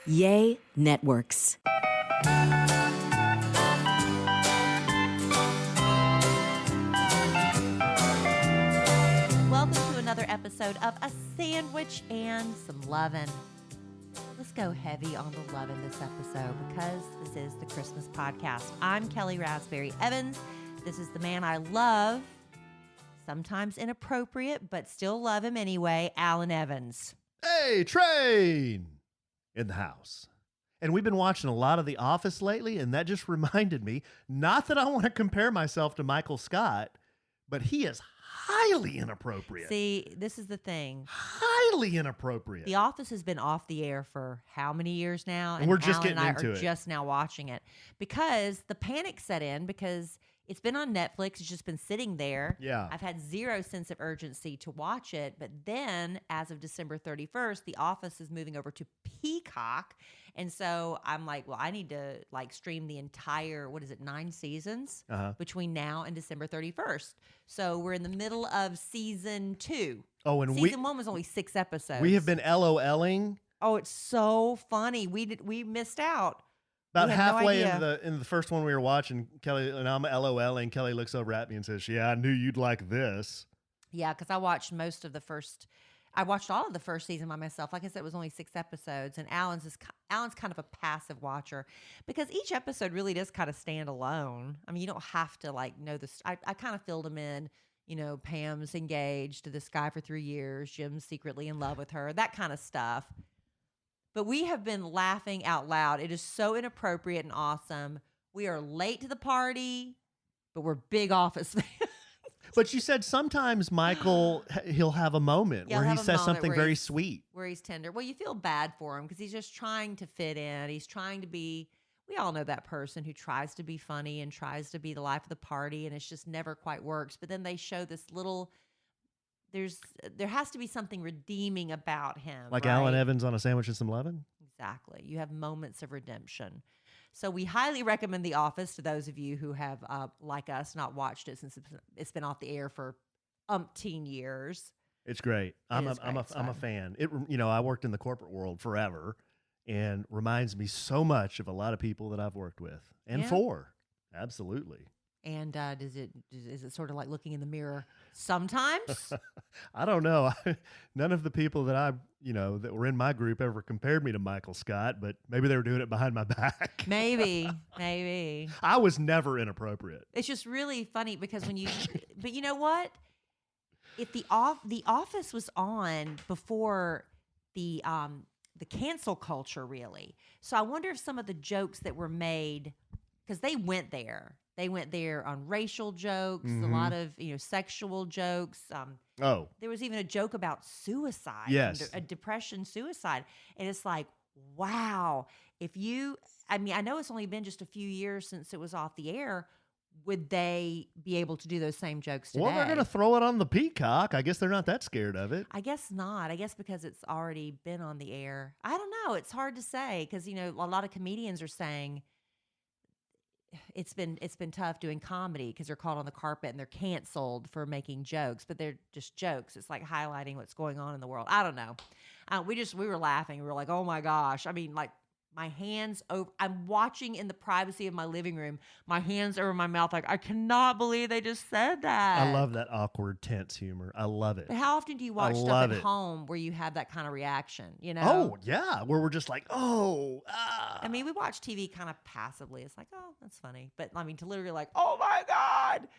Yay Networks. Welcome to another episode of A Sandwich and Some Lovin'. Let's go heavy on the lovin' this episode because this is the Christmas podcast. I'm Kelly Raspberry Evans. This is the man I love, sometimes inappropriate, but still love him anyway, Alan Evans. Hey, Train! In the house. And we've been watching a lot of The Office lately, and that just reminded me, not that I want to compare myself to Michael Scott, but he is highly inappropriate. See, this is the thing. Highly inappropriate. The Office has been off the air for how many years now? And we're just Alan getting and I into are it. just now watching it because the panic set in because it's been on Netflix. It's just been sitting there. Yeah. I've had zero sense of urgency to watch it. But then as of December 31st, The Office is moving over to Peacock. And so I'm like, well, I need to stream the entire, 9 seasons between now and December 31st. So we're in the middle of season 2. Oh, and season 1 was only 6 episodes. we have been LOLing. Oh, it's so funny. We missed out. About We had no halfway idea. in the first one we were watching, Kelly, and I'm LOLing. Kelly looks over at me and says, "Yeah, I knew you'd like this." Yeah, because I watched I watched all of the first season by myself. Like I said, it was only 6 episodes, and Alan's kind of a passive watcher because each episode really does kind of stand alone. I mean, you don't have to know this. I kind of filled him in. You know, Pam's engaged to this guy for 3 years. Jim's secretly in love with her. That kind of stuff. But we have been laughing out loud. It is so inappropriate and awesome. We are late to the party, but we're big Office fans. But you said sometimes Michael, he'll have a moment Yeah, where he'll he have a says moment something where very he's- sweet. Where he's tender. Well, you feel bad for him because he's just trying to fit in. He's trying to be, we all know that person who tries to be funny and tries to be the life of the party, and it's just never quite works. But then they show this little, there has to be something redeeming about him. Like right? Alan Evans on A Sandwich and Some Lovin'? Exactly. You have moments of redemption. So we highly recommend The Office to those of you who have, like us, not watched it since it's been off the air for umpteen years. It's great. I'm a fan. I worked in the corporate world forever, and reminds me so much of a lot of people that I've worked with and Yeah. for. Absolutely. And is it sort of like looking in the mirror sometimes? I don't know. None of the people that that were in my group ever compared me to Michael Scott, but maybe they were doing it behind my back. Maybe. I was never inappropriate. It's just really funny because but you know what? If the Office was on before the cancel culture, really. So I wonder if some of the jokes that were made, because they went there on racial jokes, a lot of sexual jokes. There was even a joke about suicide, Yes. a depression, suicide, and it's like, wow. I know it's only been just a few years since it was off the air. Would they be able to do those same jokes today? Well, they're going to throw it on the Peacock. I guess they're not that scared of it. I guess not. I guess because it's already been on the air. I don't know. It's hard to say because a lot of comedians are saying it's been tough doing comedy because they're caught on the carpet and they're canceled for making jokes, but they're just jokes. It's like highlighting what's going on in the world. I don't know. We were laughing. We were like, oh my gosh. I mean, my hands over. I'm watching in the privacy of my living room. My hands over my mouth, like I cannot believe they just said that. I love that awkward, tense humor. I love it. But how often do you watch stuff at home where you have that kind of reaction? Oh yeah, where we're just like, oh. I mean, we watch TV kind of passively. It's like, oh, that's funny. But I mean, to literally like, oh my God.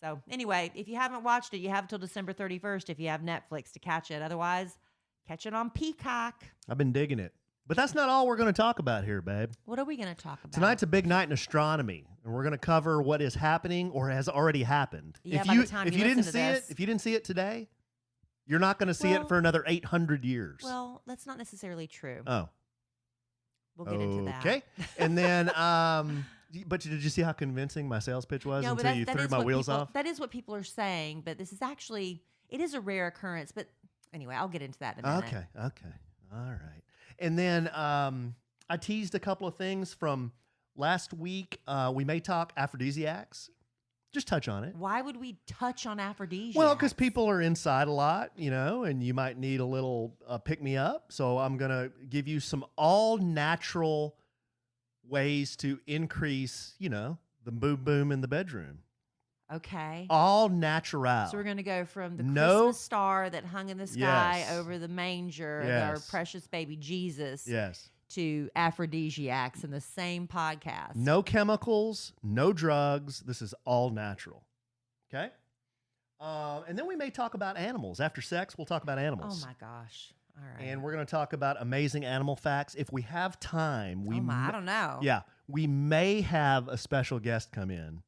So anyway, if you haven't watched it, you have till December 31st if you have Netflix to catch it. Otherwise, catch it on Peacock. I've been digging it. But that's not all we're going to talk about here, babe. What are we going to talk about? Tonight's a big night in astronomy, and we're going to cover what is happening or has already happened. Yeah, by the time you didn't listen to see it, this. if you didn't see it today, you're not going to see it for another 800 years. Well, that's not necessarily true. Oh. We'll get into that. Okay. And then, but did you see how convincing my sales pitch was until you threw my wheels off? That is what people are saying, but this is actually, it is a rare occurrence. But anyway, I'll get into that in a minute. Okay. All right. And then I teased a couple of things from last week. We may talk aphrodisiacs. Just touch on it. Why would we touch on aphrodisiacs? Well, because people are inside a lot, and you might need a little pick-me-up. So I'm going to give you some all-natural ways to increase, the boom-boom in the bedroom. Okay. All natural. So we're going to go from the Christmas star that hung in the sky Yes. over the manger, Yes. our precious baby Jesus, Yes. to aphrodisiacs in the same podcast. No chemicals, no drugs. This is all natural. Okay? And then we may talk about animals. After sex, we'll talk about animals. Oh, my gosh. All right. And we're going to talk about amazing animal facts. If we have time, I don't know. Yeah, we may have a special guest come in.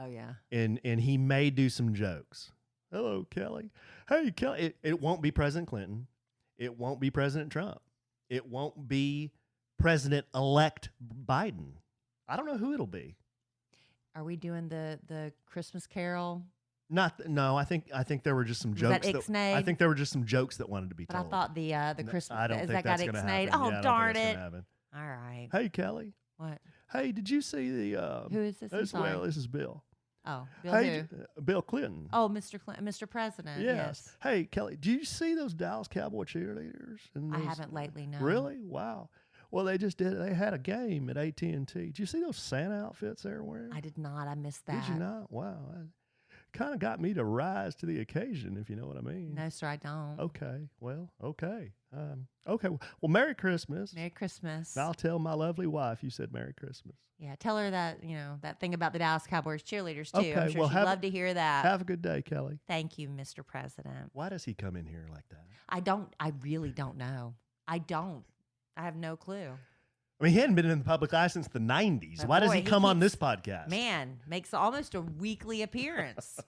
Oh, yeah. And he may do some jokes. Hello, Kelly. Hey, Kelly. It won't be President Clinton. It won't be President Trump. It won't be President-elect Biden. I don't know who it'll be. Are we doing the Christmas Carol? No. I think there were just some jokes. That Ixnay? I think there were just some jokes that wanted to be But told. I thought the Christmas. I don't is think that that's got going to Ixnayed? happen. Oh, Yeah, I don't think darn that's it! gonna happen. All right. Hey, Kelly. What? Hey, did you see the? Who is this? I'm sorry. Well, this is Bill. Oh, Bill Hey, who? Bill Clinton. Oh, Mr. Mr. President. Yes. Hey, Kelly, do you see those Dallas Cowboy cheerleaders? I haven't lately. No. Really? Wow. Well, they just did. They had a game at AT&T. Did you see those Santa outfits they were wearing? I did not. I missed that. Did you not? Wow. Kind of got me to rise to the occasion, if you know what I mean. No, sir, I don't. Okay. Well, okay. Okay. Well, Merry Christmas. Merry Christmas. I'll tell my lovely wife you said Merry Christmas. Yeah, tell her that, that thing about the Dallas Cowboys cheerleaders, too. Okay, I'm sure well, she'd love to hear that. Have a good day, Kelly. Thank you, Mr. President. Why does he come in here like that? I really don't know. I have no clue. I mean, he hadn't been in the public eye since the 90s. But Why does boy, he come on keeps- this podcast? Man, makes almost a weekly appearance.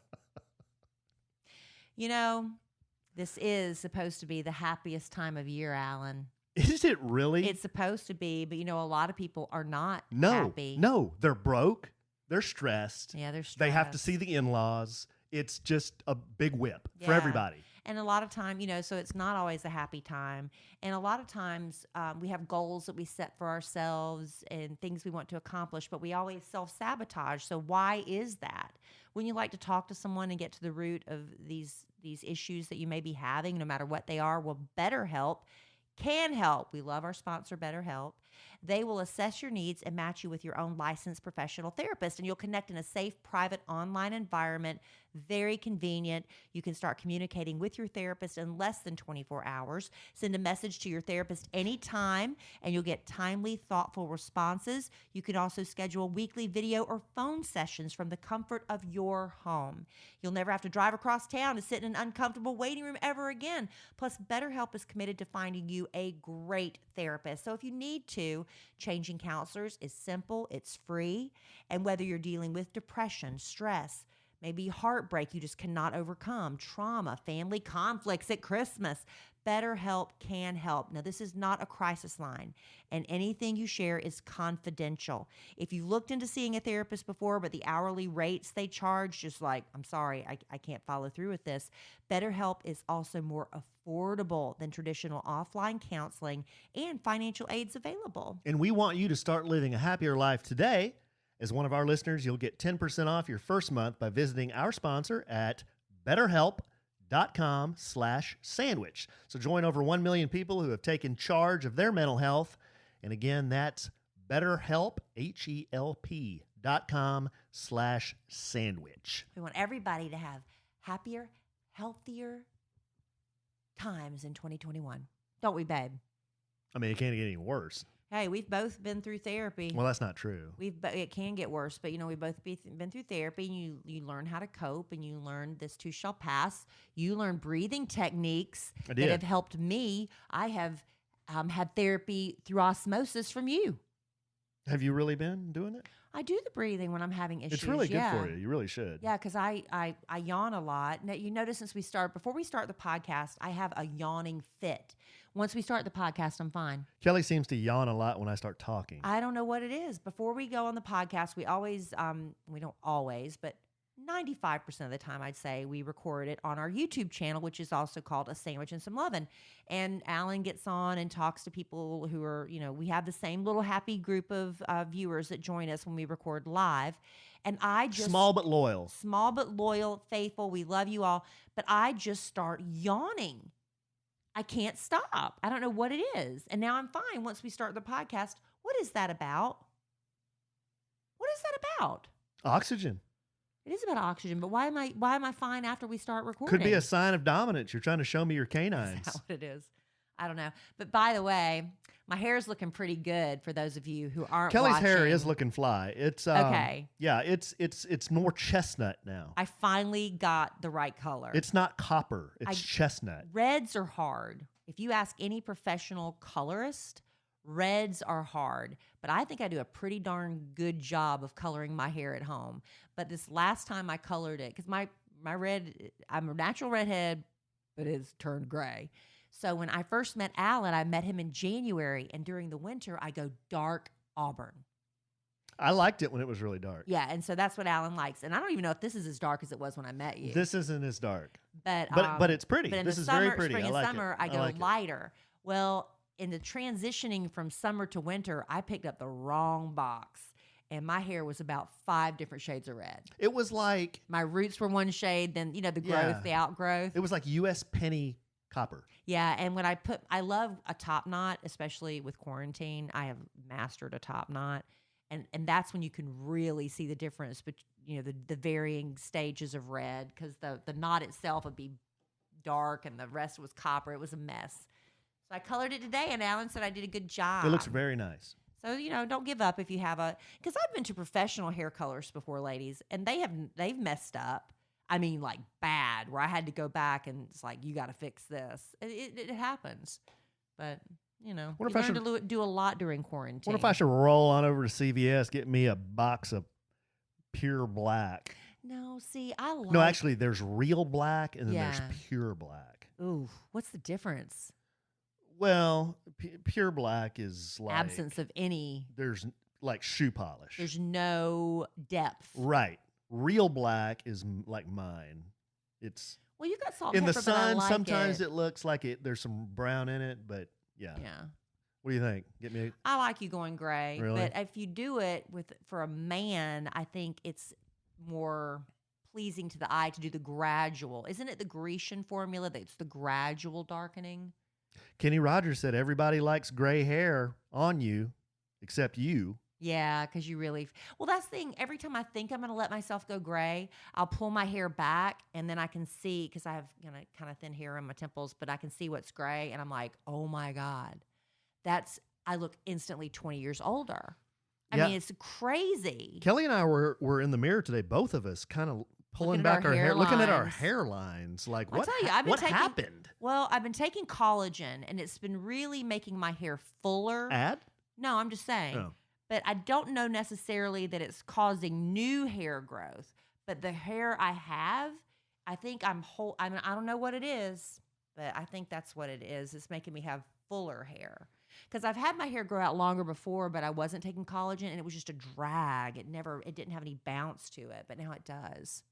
This is supposed to be the happiest time of year, Alan. Is it really? It's supposed to be, but a lot of people are not no, happy. No, they're broke. They're stressed. Yeah, they're stressed. They have to see the in-laws. It's just a big whip for Yeah. everybody. And a lot of time, so it's not always a happy time. And a lot of times we have goals that we set for ourselves and things we want to accomplish, but we always self-sabotage. So why is that? When you like to talk to someone and get to the root of these issues that you may be having, no matter what they are, well, BetterHelp can help. We love our sponsor, BetterHelp. They will assess your needs and match you with your own licensed professional therapist, and you'll connect in a safe, private, online environment. Very convenient. You can start communicating with your therapist in less than 24 hours. Send a message to your therapist anytime, and you'll get timely, thoughtful responses. You can also schedule weekly video or phone sessions from the comfort of your home. You'll never have to drive across town to sit in an uncomfortable waiting room ever again. Plus, BetterHelp is committed to finding you a great therapist. So if you need to, changing counselors is simple, it's free, and whether you're dealing with depression, stress, maybe heartbreak you just cannot overcome, trauma, family conflicts at Christmas, BetterHelp can help. Now, this is not a crisis line, and anything you share is confidential. If you looked into seeing a therapist before, but the hourly rates they charge, just like, I'm sorry, I can't follow through with this, BetterHelp is also more affordable than traditional offline counseling, and financial aid's available. And we want you to start living a happier life today. As one of our listeners, you'll get 10% off your first month by visiting our sponsor at BetterHelp.com/sandwich. So join over 1 million people who have taken charge of their mental health. And again, that's BetterHelp, HELP.com/sandwich. We want everybody to have happier, healthier times in 2021. Don't we, babe? I mean, it can't get any worse. Hey, we've both been through therapy. Well, that's not true. It can get worse, but we've both been through therapy, and you learn how to cope, and you learn this too shall pass. You learn breathing techniques that have helped me. I have had therapy through osmosis from you. Have you really been doing it? I do the breathing when I'm having issues. It's really good for you. You really should. Yeah, because I yawn a lot. Now, you notice before we start the podcast, I have a yawning fit. Once we start the podcast, I'm fine. Kelly seems to yawn a lot when I start talking. I don't know what it is. Before we go on the podcast, we always, we don't always, but 95% of the time, I'd say we record it on our YouTube channel, which is also called A Sandwich and Some Lovin'. And Alan gets on and talks to people who are, we have the same little happy group of viewers that join us when we record live. And I just Small but loyal. Small but loyal, faithful. We love you all. But I just start yawning. I can't stop. I don't know what it is. And now I'm fine once we start the podcast. What is that about? What is that about? Oxygen. It is about oxygen, but why am I fine after we start recording? Could be a sign of dominance. You're trying to show me your canines. Is that what it is? I don't know. But by the way, my hair's looking pretty good for those of you who aren't Kelly's watching. hair is looking fly. It's okay. Yeah, it's more chestnut now. I finally got the right color. It's not copper. It's chestnut. Reds are hard. If you ask any professional colorist, reds are hard. But I think I do a pretty darn good job of coloring my hair at home. But this last time I colored it, because my red, I'm a natural redhead, but it's turned gray. So when I first met Alan, I met him in January, and during the winter, I go dark auburn. I liked it when it was really dark. Yeah, and so that's what Alan likes. And I don't even know if this is as dark as it was when I met you. This isn't as dark. But it's pretty. But in This the is summer, very pretty. spring I and like summer, it. I go like it. lighter. Well, in the transitioning from summer to winter, I picked up the wrong box. And my hair was about 5 different shades of red. It was like My roots were one shade, then, the growth, Yeah. the outgrowth. it was like U.S. Penny copper. Yeah, and when I love a top knot, especially with quarantine. I have mastered a top knot. And that's when you can really see the difference, but the varying stages of red, because the knot itself would be dark and the rest was copper. It was a mess. So I colored it today, and Alan said I did a good job. It looks very nice. So, don't give up if you have because I've been to professional hair colors before, ladies, and they've messed up. I mean, like bad, where I had to go back and it's like, you got to fix this. It happens. But, you What if I learn should- to do a lot during quarantine. What if I should roll on over to CVS, get me a box of pure black? No, see, I like. No, actually, there's real black and then Yeah. there's pure black. Ooh, what's the difference? Well, pure black is like Absence of any. There's like shoe polish. There's no depth. Right. Real black is like mine. It's Well, you got salt in and the pepper, but I sun. like Sometimes it looks like there's some brown in it, but yeah. Yeah. What do you think? Get me. I like you going gray, Really? but if you do it for a man, I think it's more pleasing to the eye to do the gradual. Isn't it the Grecian formula that it's the gradual darkening? Kenny Rogers said everybody likes gray hair on you, except you. Yeah, because you really. Well, that's the thing. Every time I think I'm going to let myself go gray, I'll pull my hair back, and then I can see, because I have kind of thin hair on my temples, but I can see what's gray, and I'm like, oh my God, I look instantly 20 years older. I Yeah. mean, it's crazy. Kelly and I were in the mirror today, both of us, kind of pulling Looking at back our our hair, looking at our hairlines. hairlines. Like, I'll what? tell you, I've been what taking- happened? Well, I've been taking collagen, and it's been really making my hair fuller. Ad? No, I'm just saying. Oh. But I don't know necessarily that it's causing new hair growth. But the hair I have, I think I mean, I don't know what it is, but I think that's what it is. It's making me have fuller hair. Because I've had my hair grow out longer before, but I wasn't taking collagen, and it was just a drag. It didn't have any bounce to it, but now it does.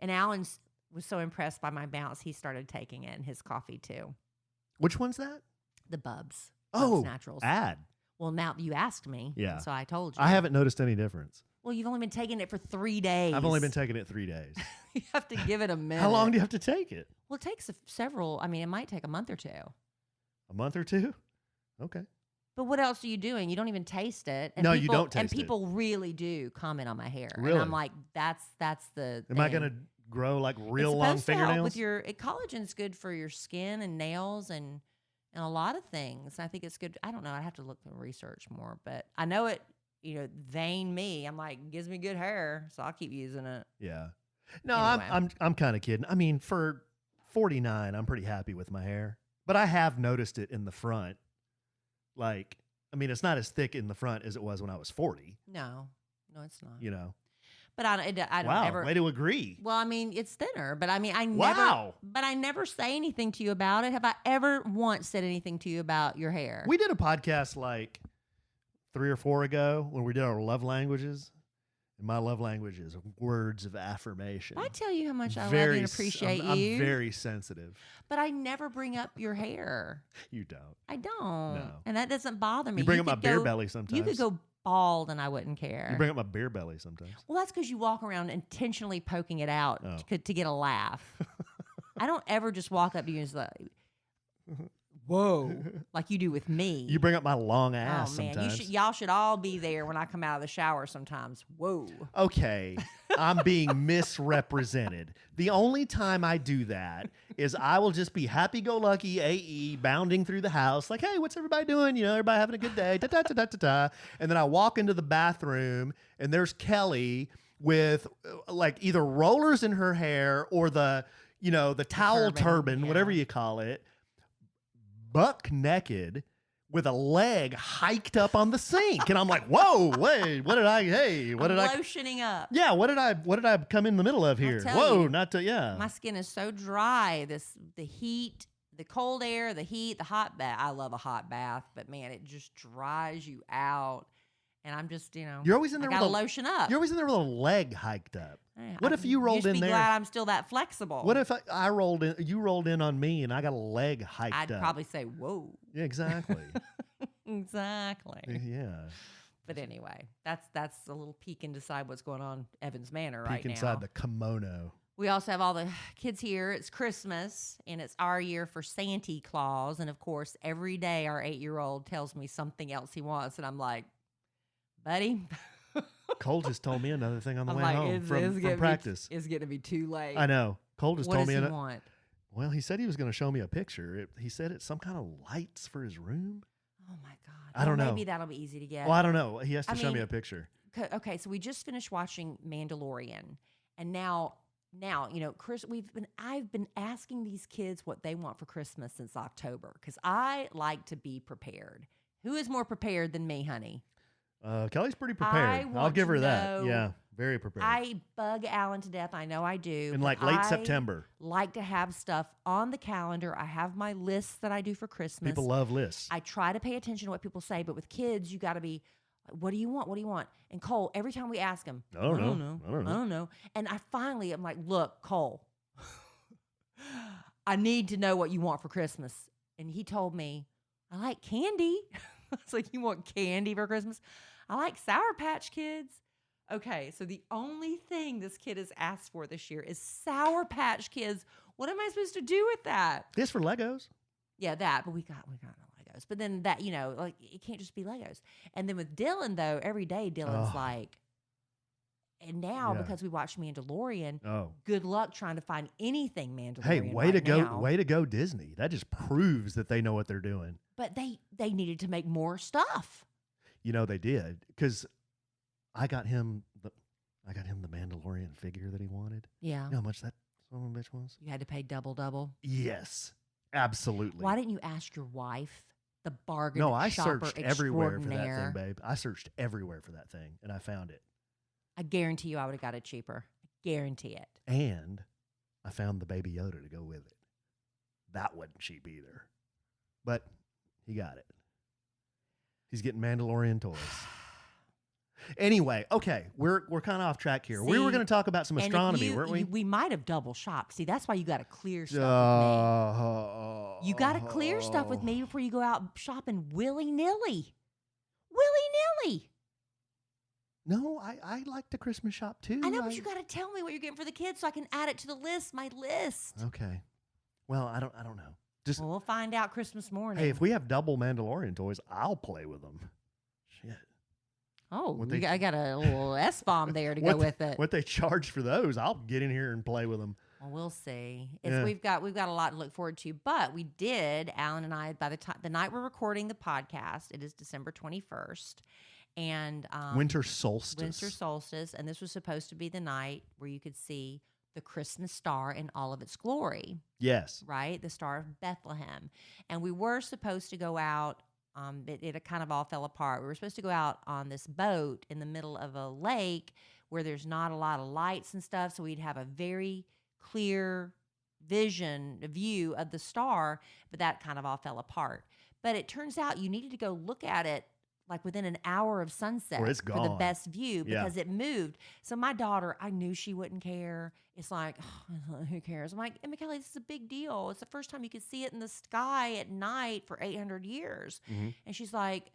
And Alan was so impressed by my bounce, he started taking it in his coffee too. Which one's that? The Bubs. Oh, Bubs Naturals. Ad. Well, now you asked me. Yeah. So I told you. I haven't noticed any difference. Well, you've only been taking it for 3 days. I've only been taking it 3 days. You have to give it a minute. How long do you have to take it? Well, it takes several. I mean, it might take a month or two. A month or two? Okay. But what else are you doing? You don't even taste it. No, you don't taste And it. people really do comment on my hair. Really? And I'm like, that's the Am I thing. going to grow like real It's long supposed to help fingernails? with your collagen's good for your skin and nails and a lot of things. I think it's good. I don't know. I have to look and research more, but I know it. Vein me. I'm like, gives me good hair, so I'll keep using it. Yeah. No, Anyway. I'm kind of kidding. I mean, for 49, I'm pretty happy with my hair, but I have noticed it in the front. Like, I mean, it's not as thick in the front as it was when I was 40. No, it's not. You know. But I don't Wow. ever. Way to agree. Well, I mean, it's thinner, but I mean, Wow. I never say anything to you about it. Have I ever once said anything to you about your hair? We did a podcast like 3 or 4 ago when we did our love languages, And my love language is words of affirmation. I tell you how much I love you and appreciate you. I'm very sensitive. But I never bring up your hair. You don't. I don't. No. And that doesn't bother me. You bring up my beer belly sometimes. You could go bald and I wouldn't care. You bring up my beer belly sometimes. Well, that's because you walk around intentionally poking it out to get a laugh. I don't ever just walk up to you and say, whoa, like you do with me. You bring up my long ass man, sometimes. Y'all should all be there when I come out of the shower sometimes. Whoa. Okay, I'm being misrepresented. The only time I do that is I will just be happy-go-lucky AE bounding through the house like, hey, what's everybody doing? You know, everybody having a good day. Da-da-da-da-da-da. And then I walk into the bathroom and there's Kelly with like either rollers in her hair or the towel turban, whatever you call it, buck naked with a leg hiked up on the sink. And I'm like, whoa, wait, what did I lotioning up. Yeah, what did I come in the middle of here? Whoa, My skin is so dry. The heat, the cold air, the heat, the hot bath. I love a hot bath, but man, it just dries you out. And I'm just, you're always in there. Gotta lotion up. You're always in there with a leg hiked up. Yeah, What if you rolled in there? Just be glad I'm still that flexible. What if I rolled in? You rolled in on me, and I got a leg hiked up. I'd probably say, "Whoa." Yeah, exactly. Exactly. Yeah. But anyway, that's a little peek inside what's going on Evans Manor right now. Peek inside the kimono. We also have all the kids here. It's Christmas, and it's our year for Santa Claus. And of course, every day our 8-year-old tells me something else he wants, and I'm like, buddy. Cole just told me another thing on the way home from practice. It's going to be too late. I know. Cole just told me. What does he want? Well, he said he was going to show me a picture. He said it's some kind of lights for his room. Oh, my God. I don't know. Maybe that'll be easy to get. Well, I don't know. He has to show me a picture. Okay, so we just finished watching Mandalorian. And now, Chris, I've been asking these kids what they want for Christmas since October because I like to be prepared. Who is more prepared than me, honey? Kelly's pretty prepared. I'll give her that. Yeah, very prepared. I bug Alan to death. I know I do. In like late September. Like to have stuff on the calendar. I have my lists that I do for Christmas. People love lists. I try to pay attention to what people say, but with kids, you got to be, what do you want? What do you want? And Cole, every time we ask him, I don't know. And I'm like, look, Cole, I need to know what you want for Christmas. And he told me, I like candy. I was like, you want candy for Christmas? I like Sour Patch Kids. Okay, so the only thing this kid has asked for this year is Sour Patch Kids. What am I supposed to do with that? This for Legos? Yeah, that, but we got no Legos. But then that, like it can't just be Legos. And then with Dylan though, every day Dylan's like, and now because we watched Mandalorian, good luck trying to find anything Mandalorian. Hey, way to go Disney. That just proves that they know what they're doing. But they needed to make more stuff. They did because I got him the Mandalorian figure that he wanted. Yeah. You know how much that son of a bitch was? You had to pay double. Yes, absolutely. Why didn't you ask your wife, the bargain No, I shopper searched everywhere for that thing, babe. I searched everywhere for that thing, and I found it. I guarantee you I would have got it cheaper. I guarantee it. And I found the Baby Yoda to go with it. That wasn't cheap either. But he got it. He's getting Mandalorian toys. Anyway, okay, we're kind of off track here. We were going to talk about some astronomy, weren't we? We might have double shopped. See, that's why you got to clear stuff with me. You got to clear stuff with me before you go out shopping willy-nilly. Willy-nilly. No, I like to Christmas shop too. I know, but you got to tell me what you're getting for the kids so I can add it to the list, my list. Okay. Well, I don't know. Well, we'll find out Christmas morning. Hey, if we have double Mandalorian toys, I'll play with them. Shit. Oh, I got a little S-bomb there to go with it. What they charge for those, I'll get in here and play with them. Well, we'll see. We've got a lot to look forward to, but we did, Alan and I, by the night we're recording the podcast, it is December 21st, and winter solstice, and this was supposed to be the night where you could see the Christmas star in all of its glory. Yes. Right? The Star of Bethlehem. And we were supposed to go out, it kind of all fell apart. We were supposed to go out on this boat in the middle of a lake where there's not a lot of lights and stuff, so we'd have a very clear view of the star, but that kind of all fell apart. But it turns out you needed to go look at it like within an hour of sunset Or it's for the gone. best view Yeah. because it moved. So my daughter, I knew she wouldn't care. It's like, who cares? I'm like, Emma Kelly, this is a big deal. It's the first time you could see it in the sky at night for 800 years. Mhm. And she's like,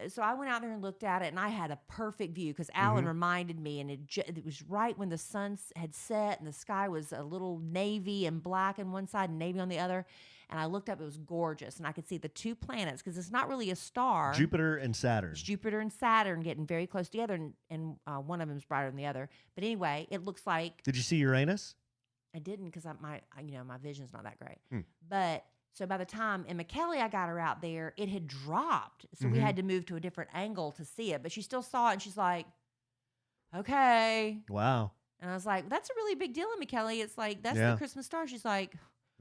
so I went out there and looked at it, and I had a perfect view because Alan reminded me, and it was right when the sun had set, and the sky was a little navy and black on one side and navy on the other. And I looked up; it was gorgeous, and I could see the two planets because it's not really a star. Jupiter and Saturn. It's Jupiter and Saturn getting very close together, and one of them is brighter than the other. But anyway, it looks like Did you see Uranus? I didn't because my vision's not that great. Hmm. But so by the time Emma Kelly, I got her out there, it had dropped. So we had to move to a different angle to see it. But she still saw it, and she's like, okay. Wow. And I was like, that's a really big deal, Emma Kelly. It's like, that's Yeah. the Christmas star. She's like,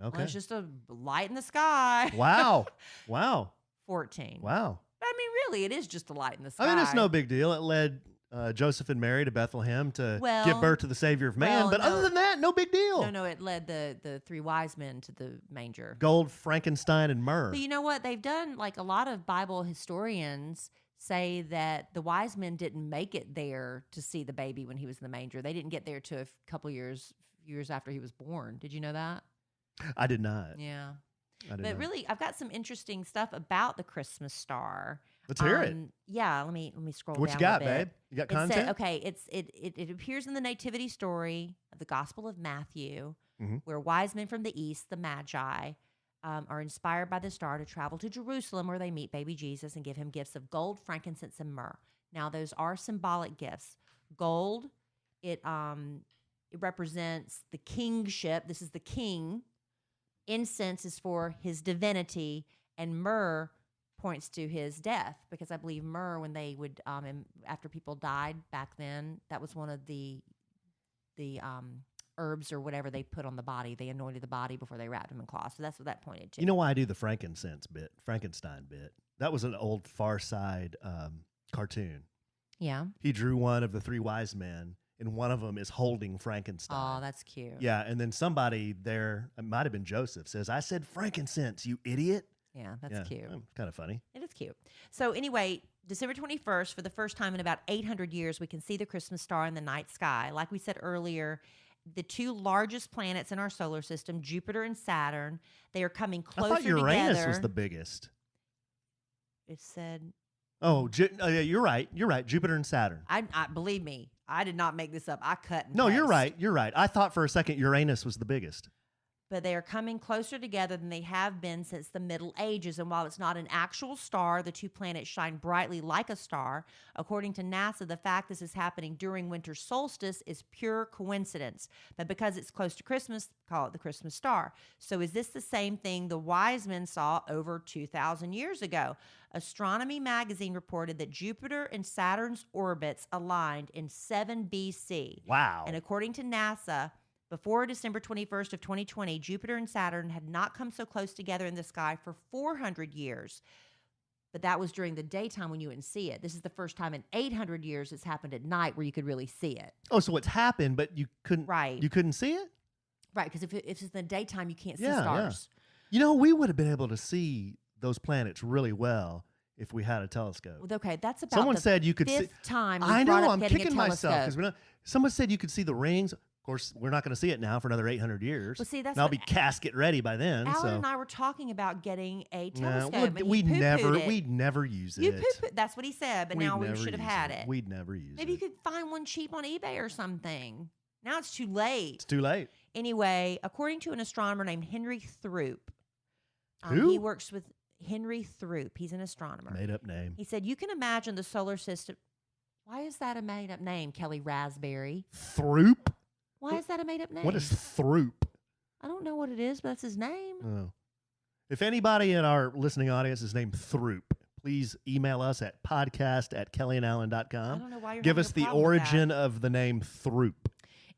Okay. well, it's just a light in the sky. Wow. Wow. 14. Wow. But I mean, really, it is just a light in the sky. I mean, it's no big deal. It led Joseph and Mary to Bethlehem to give birth to the Savior of man. well, But other than that, no big deal. No, it led the three wise men to the manger. Gold, Frankenstein, and myrrh. But you know what? They've done, like a lot of Bible historians say that the wise men didn't make it there to see the baby when he was in the manger. They didn't get there to a couple years after he was born. Did you know that? I did not. Yeah. I did But not. really, I've got some interesting stuff about the Christmas star. Let's hear it. Yeah, let me scroll What down you got, a bit. babe? You got It said- content? okay, it appears in the nativity story of the Gospel of Matthew, Mhm. where wise men from the east, the Magi, are inspired by the star to travel to Jerusalem, where they meet baby Jesus and give him gifts of gold, frankincense, and myrrh. Now, those are symbolic gifts. Gold, it represents the kingship. This is the king. Incense is for his divinity, and myrrh points to his death, because I believe myrrh, when they would after people died back then, that was one of the herbs or whatever they put on the body. They anointed the body before they wrapped him in cloth. So that's what that pointed to. You know why I do the Frankenstein bit? That was an old Far Side cartoon. Yeah. He drew one of the three wise men, and one of them is holding Frankenstein. Oh, that's cute. Yeah, and then somebody there, it might have been Joseph, says, "I said frankincense, you idiot." Yeah, that's cute. Kind of funny. It is cute. So anyway, December 21st, for the first time in about 800 years, we can see the Christmas star in the night sky. Like we said earlier, the two largest planets in our solar system, Jupiter and Saturn, they are coming closer I thought Uranus together. was the biggest. It said, Oh, yeah, you're right. You're right. Jupiter and Saturn. I believe me, I did not make this up. I cut and No, you're paste. right. You're right. I thought for a second Uranus was the biggest. But they are coming closer together than they have been since the Middle Ages. And while it's not an actual star, the two planets shine brightly like a star. According to NASA, the fact this is happening during winter solstice is pure coincidence. But because it's close to Christmas, call it the Christmas star. So is this the same thing the wise men saw over 2,000 years ago? Astronomy magazine reported that Jupiter and Saturn's orbits aligned in 7 BC. Wow. And according to NASA, before December 21st of 2020, Jupiter and Saturn had not come so close together in the sky for 400 years. But that was during the daytime when you wouldn't see it. This is the first time in 800 years it's happened at night where you could really see it. Oh, so it's happened, but you couldn't. Right. You couldn't see it. Right, because if it's in the daytime, you can't see Yeah, stars. You know, we would have been able to see those planets really well if we had a telescope. Well, okay, that's about Someone the said you could see. fifth time you I brought know. up I'm getting kicking a myself telescope. because someone said you could see the rings. Of course, we're not going to see it now for another 800 years. Well, see, that's and I'll what be casket ready by then. Alan so and I were talking about getting a No, telescope. and we'd he poo-pooed it. we'd never use You it. poo-pooed. That's what he said, but We'd now we never should have use had it. We'd never use Maybe it. you could find one cheap on eBay or something. Now it's too late. It's too late. Anyway, according to an astronomer named Henry Throop, Who? he works with Henry Throop. He's an astronomer. Made up name. He said, you can imagine the solar system. Why is that a made-up name, Kelly Raspberry? Throop? Why is that a made-up name? What is Throop? I don't know what it is, but that's his name. Oh. If anybody in our listening audience is named Throop, please email us at I podcast@kellyanallen.com. don't know why you're Give having us a the problem with that. origin of the name Throop.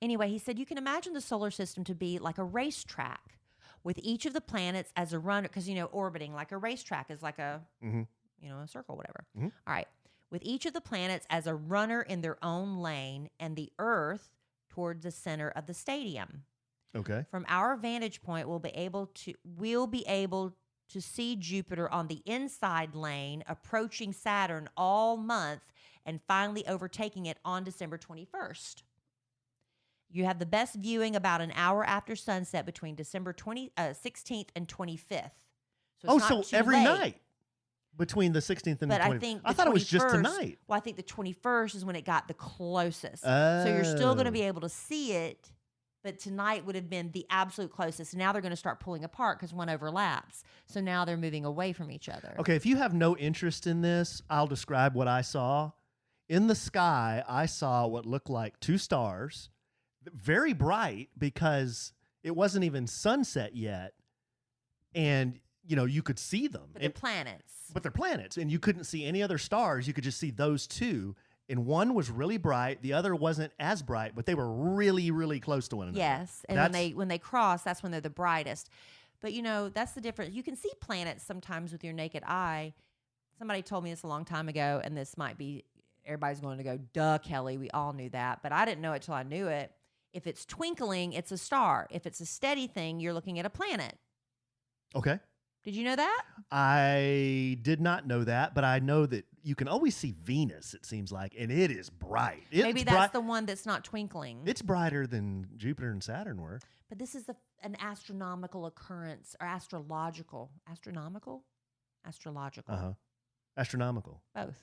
Anyway, he said, you can imagine the solar system to be like a racetrack with each of the planets as a runner, because, orbiting like a racetrack is like a, Mhm. a circle, whatever. Mhm. All right. With each of the planets as a runner in their own lane, and the Earth towards the center of the stadium. Okay. From our vantage point, we'll be able to see Jupiter on the inside lane, approaching Saturn all month, and finally overtaking it on December 21st. You have the best viewing about an hour after sunset between December 16th and 25th. So it's not too every late. night between the 16th and But the 25th. I think I thought it was just 21st tonight. Well, I think the 21st is when it got the closest. So you're still going to be able to see it, but tonight would have been the absolute closest. Now they're going to start pulling apart because one overlaps. So now they're moving away from each other. Okay, if you have no interest in this, I'll describe what I saw. In the sky, I saw what looked like 2 stars, very bright because it wasn't even sunset yet. And, you could see them. But they're planets. But they're planets, and you couldn't see any other stars. You could just see those 2. And one was really bright. The other wasn't as bright, but they were really, really close to one another. Yes, and when they cross, that's when they're the brightest. But, that's the difference. You can see planets sometimes with your naked eye. Somebody told me this a long time ago, and this might be, everybody's going to go, duh, Kelly, we all knew that. But I didn't know it till I knew it. If it's twinkling, it's a star. If it's a steady thing, you're looking at a planet. Okay. Did you know that? I did not know that, but I know that you can always see Venus, it seems like, and it is bright. Maybe that's the one that's not twinkling. It's brighter than Jupiter and Saturn were. But this is an astronomical occurrence, or astrological. Astronomical? Astrological. Uh-huh. Astronomical. Both.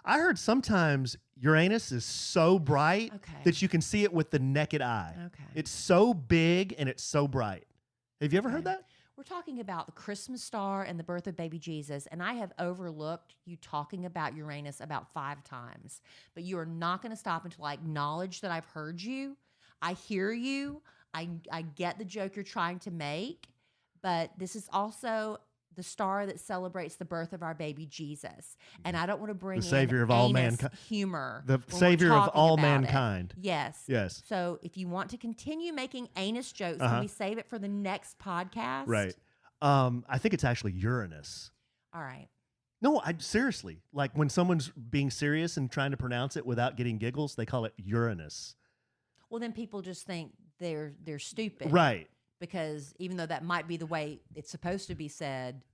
I heard sometimes Uranus is so bright that you can see it with the naked eye. Okay. It's so big and it's so bright. Have you ever heard that? We're talking about the Christmas star and the birth of baby Jesus, and I have overlooked you talking about Uranus about 5 times. But you are not going to stop until I acknowledge that I've heard you. I hear you. I get the joke you're trying to make, but this is also the star that celebrates the birth of our baby Jesus. And I don't want to bring the savior in of all mankind, humor. the savior of all mankind. Yes. Yes. So if you want to continue making anus jokes, can we save it for the next podcast? Right. I think it's actually Uranus. All right. No, seriously. Like when someone's being serious and trying to pronounce it without getting giggles, they call it Uranus. Well, then people just think they're stupid. Right. Because even though that might be the way it's supposed to be said,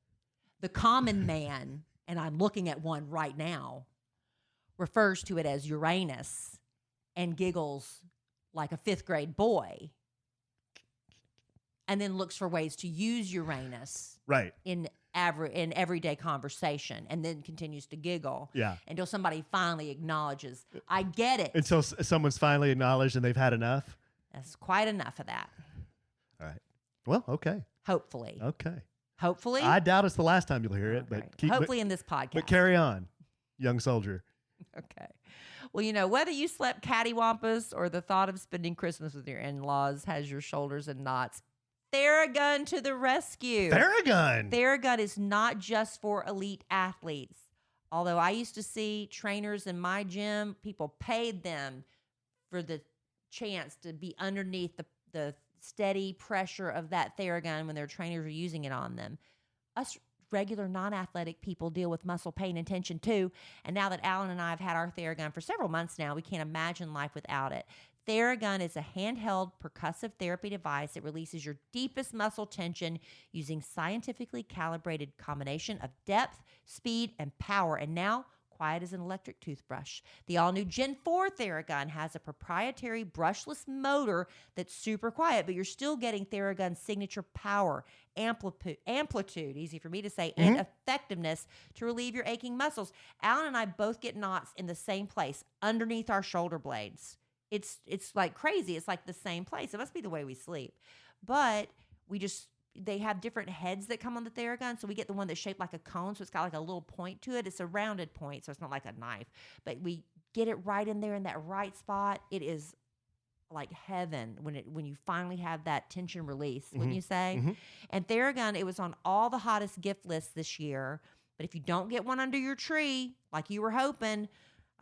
the common man, and I'm looking at one right now, refers to it as Uranus and giggles like a 5th grade boy, and then looks for ways to use Uranus in everyday conversation, and then continues to giggle until somebody finally acknowledges, I get it. Until someone's finally acknowledged and they've had enough. That's quite enough of that. All right. Well, okay. Hopefully. Okay. Hopefully. I doubt it's the last time you'll hear it, but hopefully in this podcast. But carry on, young soldier. Okay. Well, whether you slept cattywampus or the thought of spending Christmas with your in-laws has your shoulders in knots, Theragun to the rescue. Theragun. Theragun is not just for elite athletes. Although I used to see trainers in my gym, people paid them for the chance to be underneath the steady pressure of that Theragun when their trainers are using it on them. Us regular non-athletic people deal with muscle pain and tension too. And now that Alan and I have had our Theragun for several months now, we can't imagine life without it. Theragun is a handheld percussive therapy device that releases your deepest muscle tension using scientifically calibrated combination of depth, speed, and power. And now, quiet as an electric toothbrush. The all-new Gen 4 Theragun has a proprietary brushless motor that's super quiet, but you're still getting Theragun's signature power, amplitude, easy for me to say, and effectiveness to relieve your aching muscles. Alan and I both get knots in the same place, underneath our shoulder blades. It's like crazy. It's like the same place. It must be the way we sleep. But they have different heads that come on the Theragun. So we get the one that's shaped like a cone. So it's got like a little point to it. It's a rounded point. So it's not like a knife. But we get it right in there in that right spot. It is like heaven when you finally have that tension release, wouldn't you say? And Theragun, it was on all the hottest gift lists this year. But if you don't get one under your tree, like you were hoping,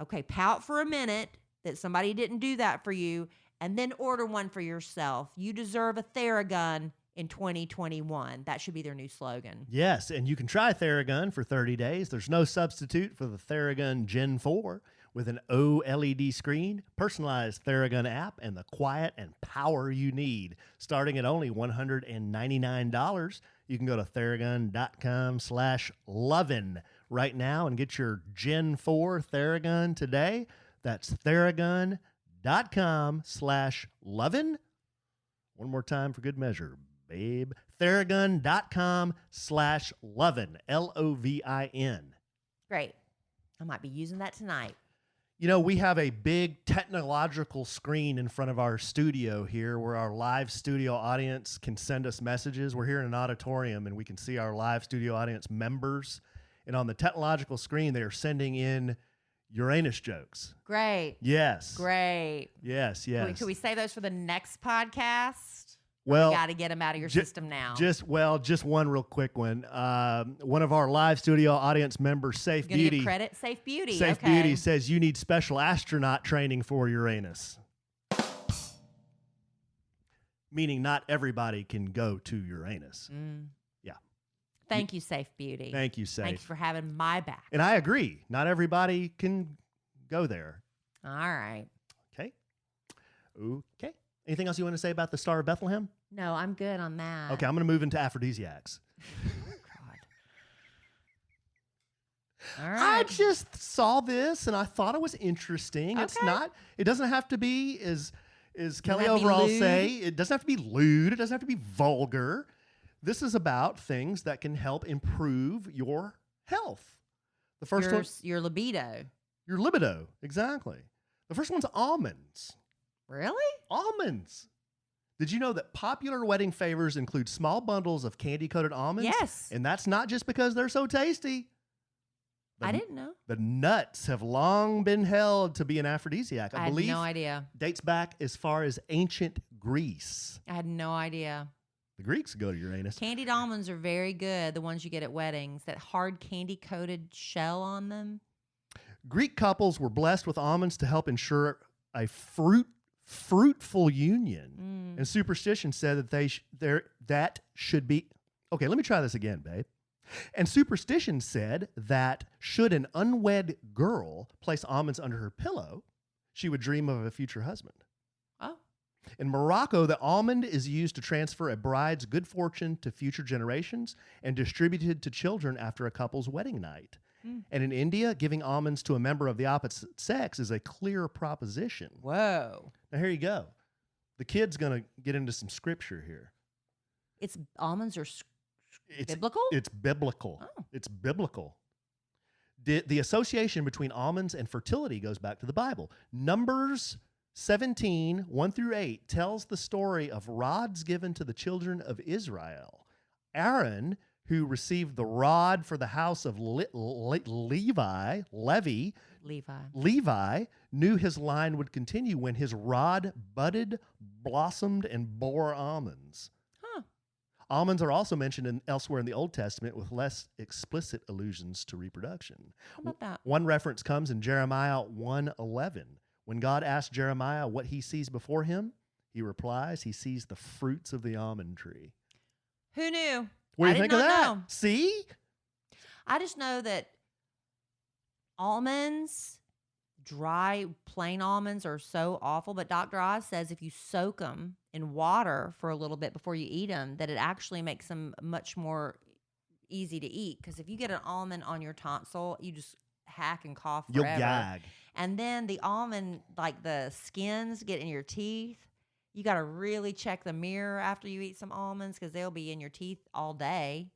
okay, pout for a minute that somebody didn't do that for you, and then order one for yourself. You deserve a Theragun in 2021. That should be their new slogan. Yes, and you can try Theragun for 30 days. There's no substitute for the Theragun Gen 4, with an OLED screen, personalized Theragun app, and the quiet and power you need. Starting at only $199, you can go to Theragun.com/lovin' right now and get your Gen 4 Theragun today. That's Theragun.com/lovin'. One more time for good measure, babe. Theragun.com/lovin', LOVIN. Great. I might be using that tonight. You know, we have a big technological screen in front of our studio here where our live studio audience can send us messages. We're here in an auditorium and we can see our live studio audience members. And on the technological screen, they are sending in Uranus jokes. Great. Yes. Great. Yes. Can we save those for the next podcast? Well, you got to get them out of your system now. Just one real quick one. One of our live studio audience members, Safe Beauty. Give credit? Safe Beauty. Safe okay. Beauty says you need special astronaut training for Uranus. Meaning not everybody can go to Uranus. Yeah. Thank you, Safe Beauty. Thank you, Safe. Thanks for having my back. And I agree. Not everybody can go there. All right. Okay. Anything else you want to say about the Star of Bethlehem? No, I'm good on that. Okay, I'm going to move into aphrodisiacs. God. All right. I just saw this and I thought it was interesting. Okay. It doesn't have to be, as Kelly have to be overall lewd. say, it doesn't have to be lewd. It doesn't have to be vulgar. This is about things that can help improve your health. The first one, your libido. your libido, exactly. The first one's almonds. Really? Almonds. Did you know that popular wedding favors include small bundles of candy-coated almonds? Yes. And that's not just because they're so tasty. I didn't know. The nuts have long been held to be an aphrodisiac. I believe had no idea. dates back as far as ancient Greece. I had no idea. The Greeks go to Uranus. Candied almonds are very good, the ones you get at weddings. That hard candy-coated shell on them. Greek couples were blessed with almonds to help ensure a fruitful union. And superstition said that that should be... Okay, let me try this again, babe. And superstition said that should an unwed girl place almonds under her pillow, she would dream of a future husband. Oh. In Morocco, the almond is used to transfer a bride's good fortune to future generations and distributed to children after a couple's wedding night. And in India, giving almonds to a member of the opposite sex is a clear proposition. Whoa. Now, here you go. The kid's going to get into some scripture here. Almonds are biblical? It's biblical. Oh. It's biblical. The association between almonds and fertility goes back to the Bible. Numbers 17, 1-8 tells the story of rods given to the children of Israel. Aaron, who received the rod for the house of Levi, knew his line would continue when his rod budded, blossomed, and bore almonds. Huh. Almonds are also mentioned elsewhere in the Old Testament with less explicit allusions to reproduction. How about that? One reference comes in Jeremiah 1:11. When God asks Jeremiah what he sees before him, he replies he sees the fruits of the almond tree. Who knew? What do you I think did of not that? know. See? I just know that almonds, dry, plain almonds are so awful. But Dr. Oz says if you soak them in water for a little bit before you eat them, that it actually makes them much more easy to eat. Because if you get an almond on your tonsil, you just hack and cough forever. You'll gag. And then the almond, like the skins get in your teeth. You got to really check the mirror after you eat some almonds because they'll be in your teeth all day.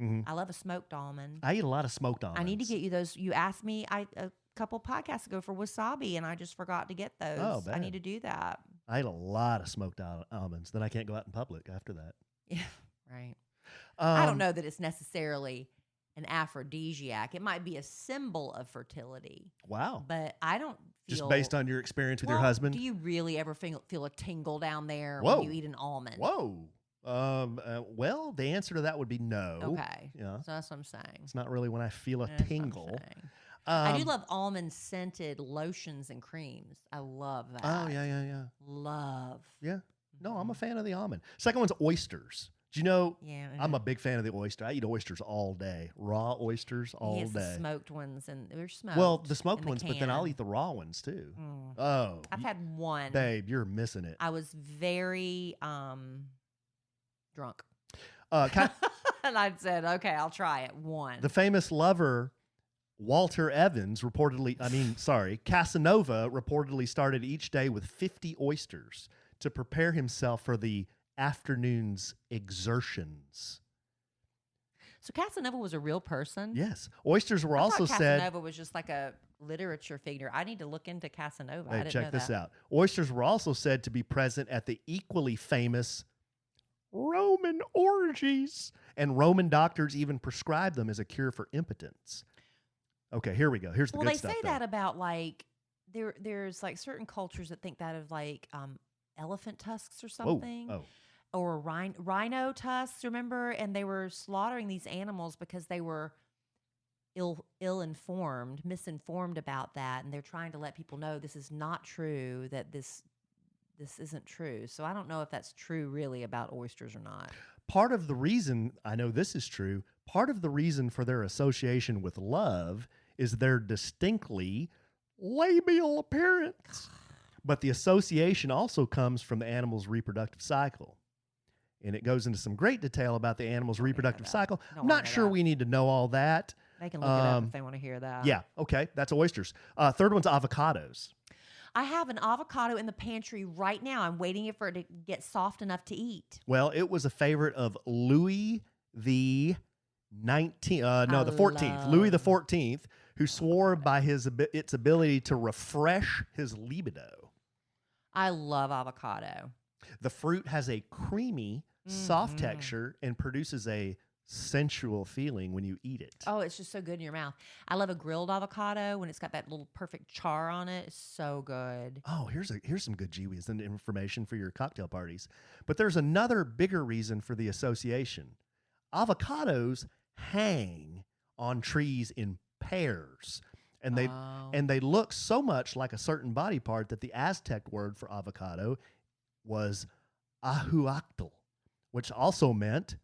Mm-hmm. I love a smoked almond. I eat a lot of smoked almonds. I need to get you those. You asked me a couple podcasts ago for wasabi, and I just forgot to get those. Oh, I bad. need to do that. I eat a lot of smoked almonds. Then I can't go out in public after that. Yeah, right. I don't know that it's necessarily an aphrodisiac. It might be a symbol of fertility. Wow. But I don't feel... Just based on your experience with your husband? Do you really ever feel a tingle down there Whoa. when you eat an almond? Whoa. Well, the answer to that would be no. Okay. Yeah. So that's what I'm saying. It's not really when I feel a That's what I'm tingle. saying. I do love almond scented lotions and creams. I love that. Oh, yeah. Love. Yeah. No, I'm a fan of the almond. Second one's oysters. Do you know, Yeah. I'm a big fan of the oyster. I eat oysters all day. Raw oysters all He gets day. the smoked ones, and they're smoked. Well, the smoked in the ones, but then I'll can. eat the raw ones too. Mm. Oh, I've had one. babe, you're missing it. I was very drunk. Ca- And I said, okay, I'll try it. One. the famous lover, Casanova reportedly started each day with 50 oysters to prepare himself for the afternoon's exertions. So Casanova was a real person? Yes. Oysters were I also thought said. Casanova was just like a literature figure. I need to look into Casanova. I Hey, didn't check know this that. out. Oysters were also said to be present at the equally famous Roman orgies, and Roman doctors even prescribed them as a cure for impotence. Okay, here we go. Here's the Well, good they stuff. say though. that about like there's like certain cultures that think that of like elephant tusks or Whoa. something. Oh, Or rhino tusks, remember? And they were slaughtering these animals because they were ill-informed, misinformed about that, and they're trying to let people know this is not true, that this isn't true. So I don't know if that's true really about oysters or not. part of the reason I know this is true, part of the reason for their association with love is their distinctly labial appearance. But the association also comes from the animal's reproductive cycle. And it goes into some great detail about the animal's Don't need to know reproductive that. cycle. Don't I'm wanna not know sure that. we need to know all that. They can look it up if they want to hear that. Yeah, okay, that's oysters. Third one's avocados. I have an avocado in the pantry right now. I'm waiting for it to get soft enough to eat. Well, it was a favorite of Louis the 14th. Louis the 14th, who swore by its ability to refresh his libido. I love avocado. The fruit has a creamy, soft Mhm. texture and produces a sensual feeling when you eat it. Oh, it's just so good in your mouth. I love a grilled avocado when it's got that little perfect char on it. It's so good. Oh, here's some good GWs and information for your cocktail parties. But there's another bigger reason for the association. Avocados hang on trees in pairs. And they look so much like a certain body part that the Aztec word for avocado was ahuactl, which also meant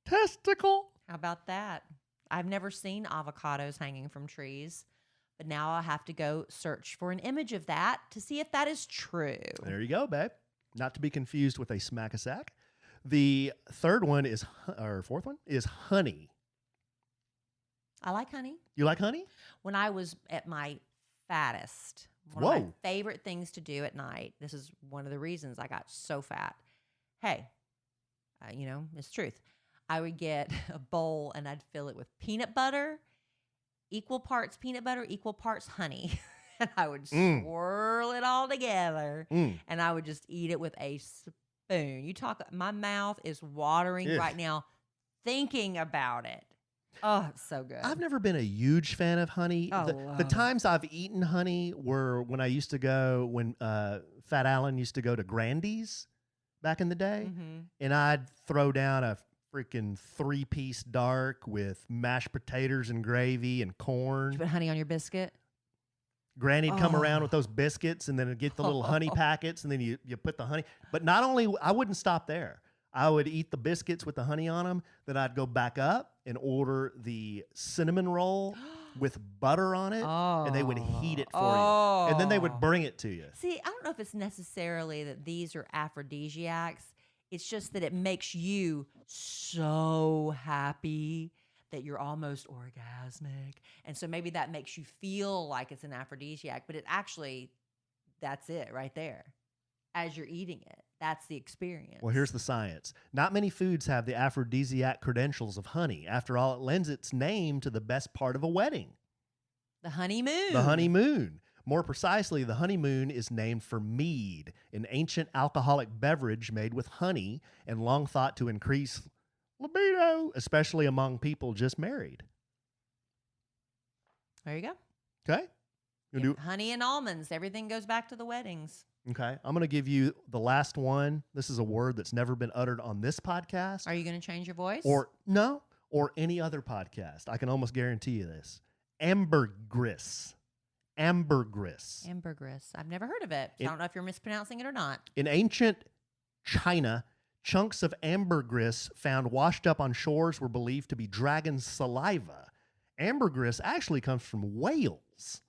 testicle. How about that? I've never seen avocados hanging from trees, but now I'll have to go search for an image of that to see if that is true. There you go, babe. Not to be confused with a smack-a-sack. The fourth one is honey. I like honey. You like honey? When I was at my fattest, one of my favorite things to do at night, this is one of the reasons I got so fat. Hey, it's truth. I would get a bowl and I'd fill it with peanut butter, equal parts peanut butter, equal parts honey. And I would swirl it all together and I would just eat it with a spoon. My mouth is watering right now thinking about it. Oh, it's so good. I've never been a huge fan of honey. The times I've eaten honey were when I used to go, when Fat Allen used to go to Grandy's back in the day. Mm-hmm. And I'd throw down a freaking 3-piece dark with mashed potatoes and gravy and corn. Did you put honey on your biscuit? Granny'd come around with those biscuits and then get the little honey packets and then you put the honey. But not only, I wouldn't stop there. I would eat the biscuits with the honey on them. Then I'd go back up and order the cinnamon roll with butter on it. And they would heat it for you. And then they would bring it to you. See, I don't know if it's necessarily that these are aphrodisiacs. It's just that it makes you so happy that you're almost orgasmic. And so maybe that makes you feel like it's an aphrodisiac, but that's it right there. As you're eating it, that's the experience. Well, here's the science. Not many foods have the aphrodisiac credentials of honey. After all, it lends its name to the best part of a wedding. The honeymoon. The honeymoon. More precisely, the honeymoon is named for mead, an ancient alcoholic beverage made with honey and long thought to increase libido, especially among people just married. There you go. Okay? Honey and almonds. Everything goes back to the weddings. Okay. I'm going to give you the last one. This is a word that's never been uttered on this podcast. Are you going to change your voice? Or any other podcast. I can almost guarantee you this. Ambergris. Ambergris. I've never heard of it. So I don't know if you're mispronouncing it or not. In ancient China, Chunks of ambergris found washed up on shores were believed to be dragon saliva. Ambergris actually comes from whales,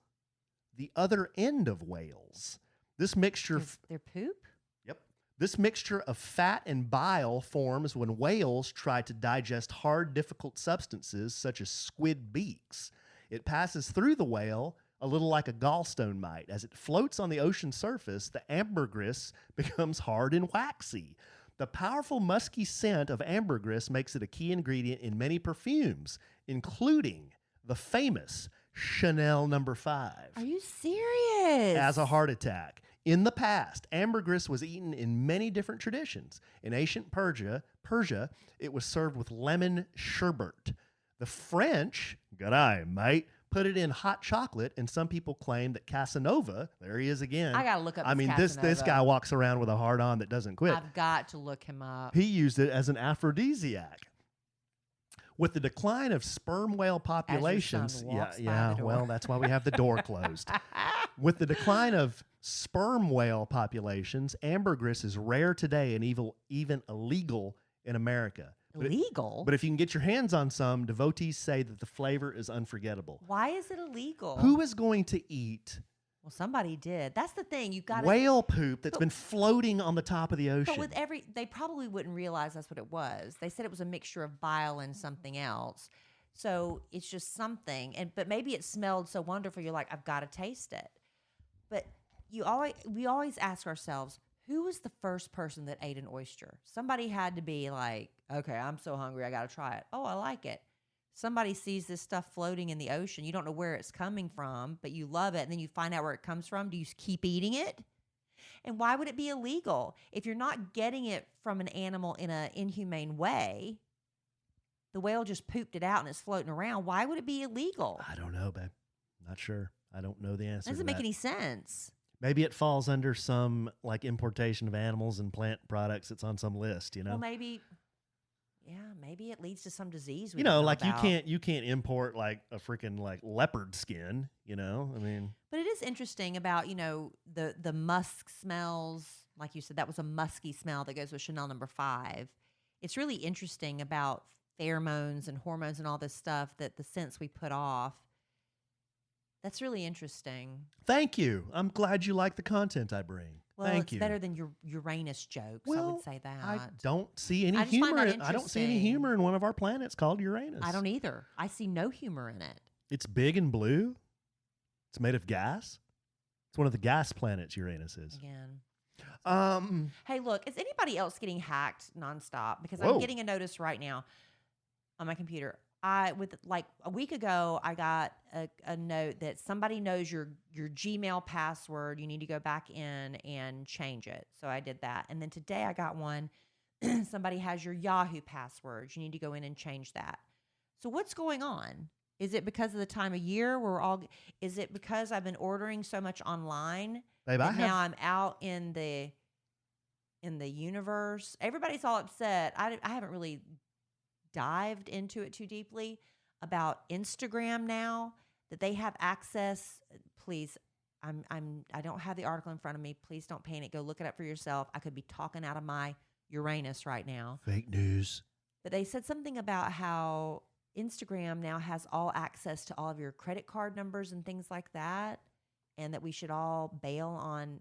the other end of whales. This mixture... Their poop? Yep. This mixture of fat and bile forms when whales try to digest hard, difficult substances such as squid beaks. It passes through the whale a little like a gallstone might. As it floats on the ocean surface, the ambergris becomes hard and waxy. The powerful musky scent of ambergris makes it a key ingredient in many perfumes, including the famous Chanel No. 5. Are you serious? As a heart attack. In the past, ambergris was eaten in many different traditions. In ancient Persia, it was served with lemon sherbet. The French, good eye, mate, put it in hot chocolate, and some people claim that Casanova, there he is again. I gotta look up. This guy walks around with a heart on that doesn't quit. I've got to look him up. He used it as an aphrodisiac. With the decline of sperm whale populations, well, that's why we have the door closed. With the decline of sperm whale populations, ambergris is rare today and even illegal in America. Illegal? But if you can get your hands on some, devotees say that the flavor is unforgettable. Why is it illegal? Who is going to eat Well, somebody did. That's the thing. You got whale poop that's been floating on the top of the ocean? But with they probably wouldn't realize that's what it was. They said it was a mixture of bile and something else. So it's just something. But maybe it smelled so wonderful. You're like, I've got to taste it. But we always ask ourselves, who was the first person that ate an oyster? Somebody had to be like, okay, I'm so hungry, I got to try it. Oh, I like it. Somebody sees this stuff floating in the ocean. You don't know where it's coming from, but you love it. And then you find out where it comes from. Do you keep eating it? And why would it be illegal? If you're not getting it from an animal in an inhumane way, the whale just pooped it out and it's floating around. Why would it be illegal? I don't know, babe. Not sure. I don't know the answer. Doesn't make any sense. Maybe it falls under some like importation of animals and plant products. It's on some list, you know? Well, maybe it leads to some disease. You know, like you can't import like a freaking like leopard skin, you know? I mean, but it is interesting about, you know, the musk smells. Like you said, that was a musky smell that goes with Chanel No. 5. It's really interesting about pheromones and hormones and all this stuff, that the scents we put off. That's really interesting. Thank you. I'm glad you like the content I bring. Well, Thank you. Better than your Uranus jokes. Well, I would say that. I don't see any humor. I don't see any humor in one of our planets called Uranus. I don't either. I see no humor in it. It's big and blue. It's made of gas. It's one of the gas planets, Uranus is. Again. Hey, look, is anybody else getting hacked nonstop? Because Whoa. I'm getting a notice right now on my computer. Like a week ago, I got a note that somebody knows your Gmail password. You need to go back in and change it. So I did that. And then today I got one. Somebody has your Yahoo password. You need to go in and change that. So what's going on? Is it because of the time of year is it because I've been ordering so much online? Babe, now I'm out in the universe. Everybody's all upset. I haven't really dived into it too deeply about Instagram now, that they have access. Please, I don't have the article in front of me. Please don't panic. Go look it up for yourself. I could be talking out of my Uranus right now. Fake news. But they said something about how Instagram now has all access to all of your credit card numbers and things like that, and that we should all bail on.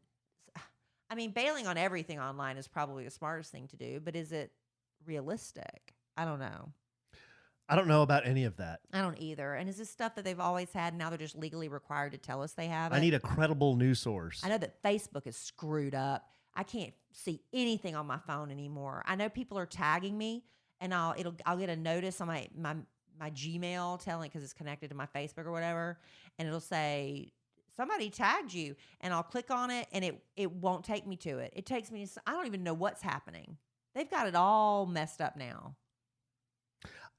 I mean, bailing on everything online is probably the smartest thing to do, but is it realistic? I don't know. I don't know about any of that. I don't either. And is this stuff that they've always had, and now they're just legally required to tell us they have it? I need a credible news source. I know that Facebook is screwed up. I can't see anything on my phone anymore. I know people are tagging me, and I'll get a notice on my Gmail telling, because it's connected to my Facebook or whatever, and it'll say somebody tagged you, and I'll click on it, and it won't take me to it. It takes me to, I don't even know what's happening. They've got it all messed up now.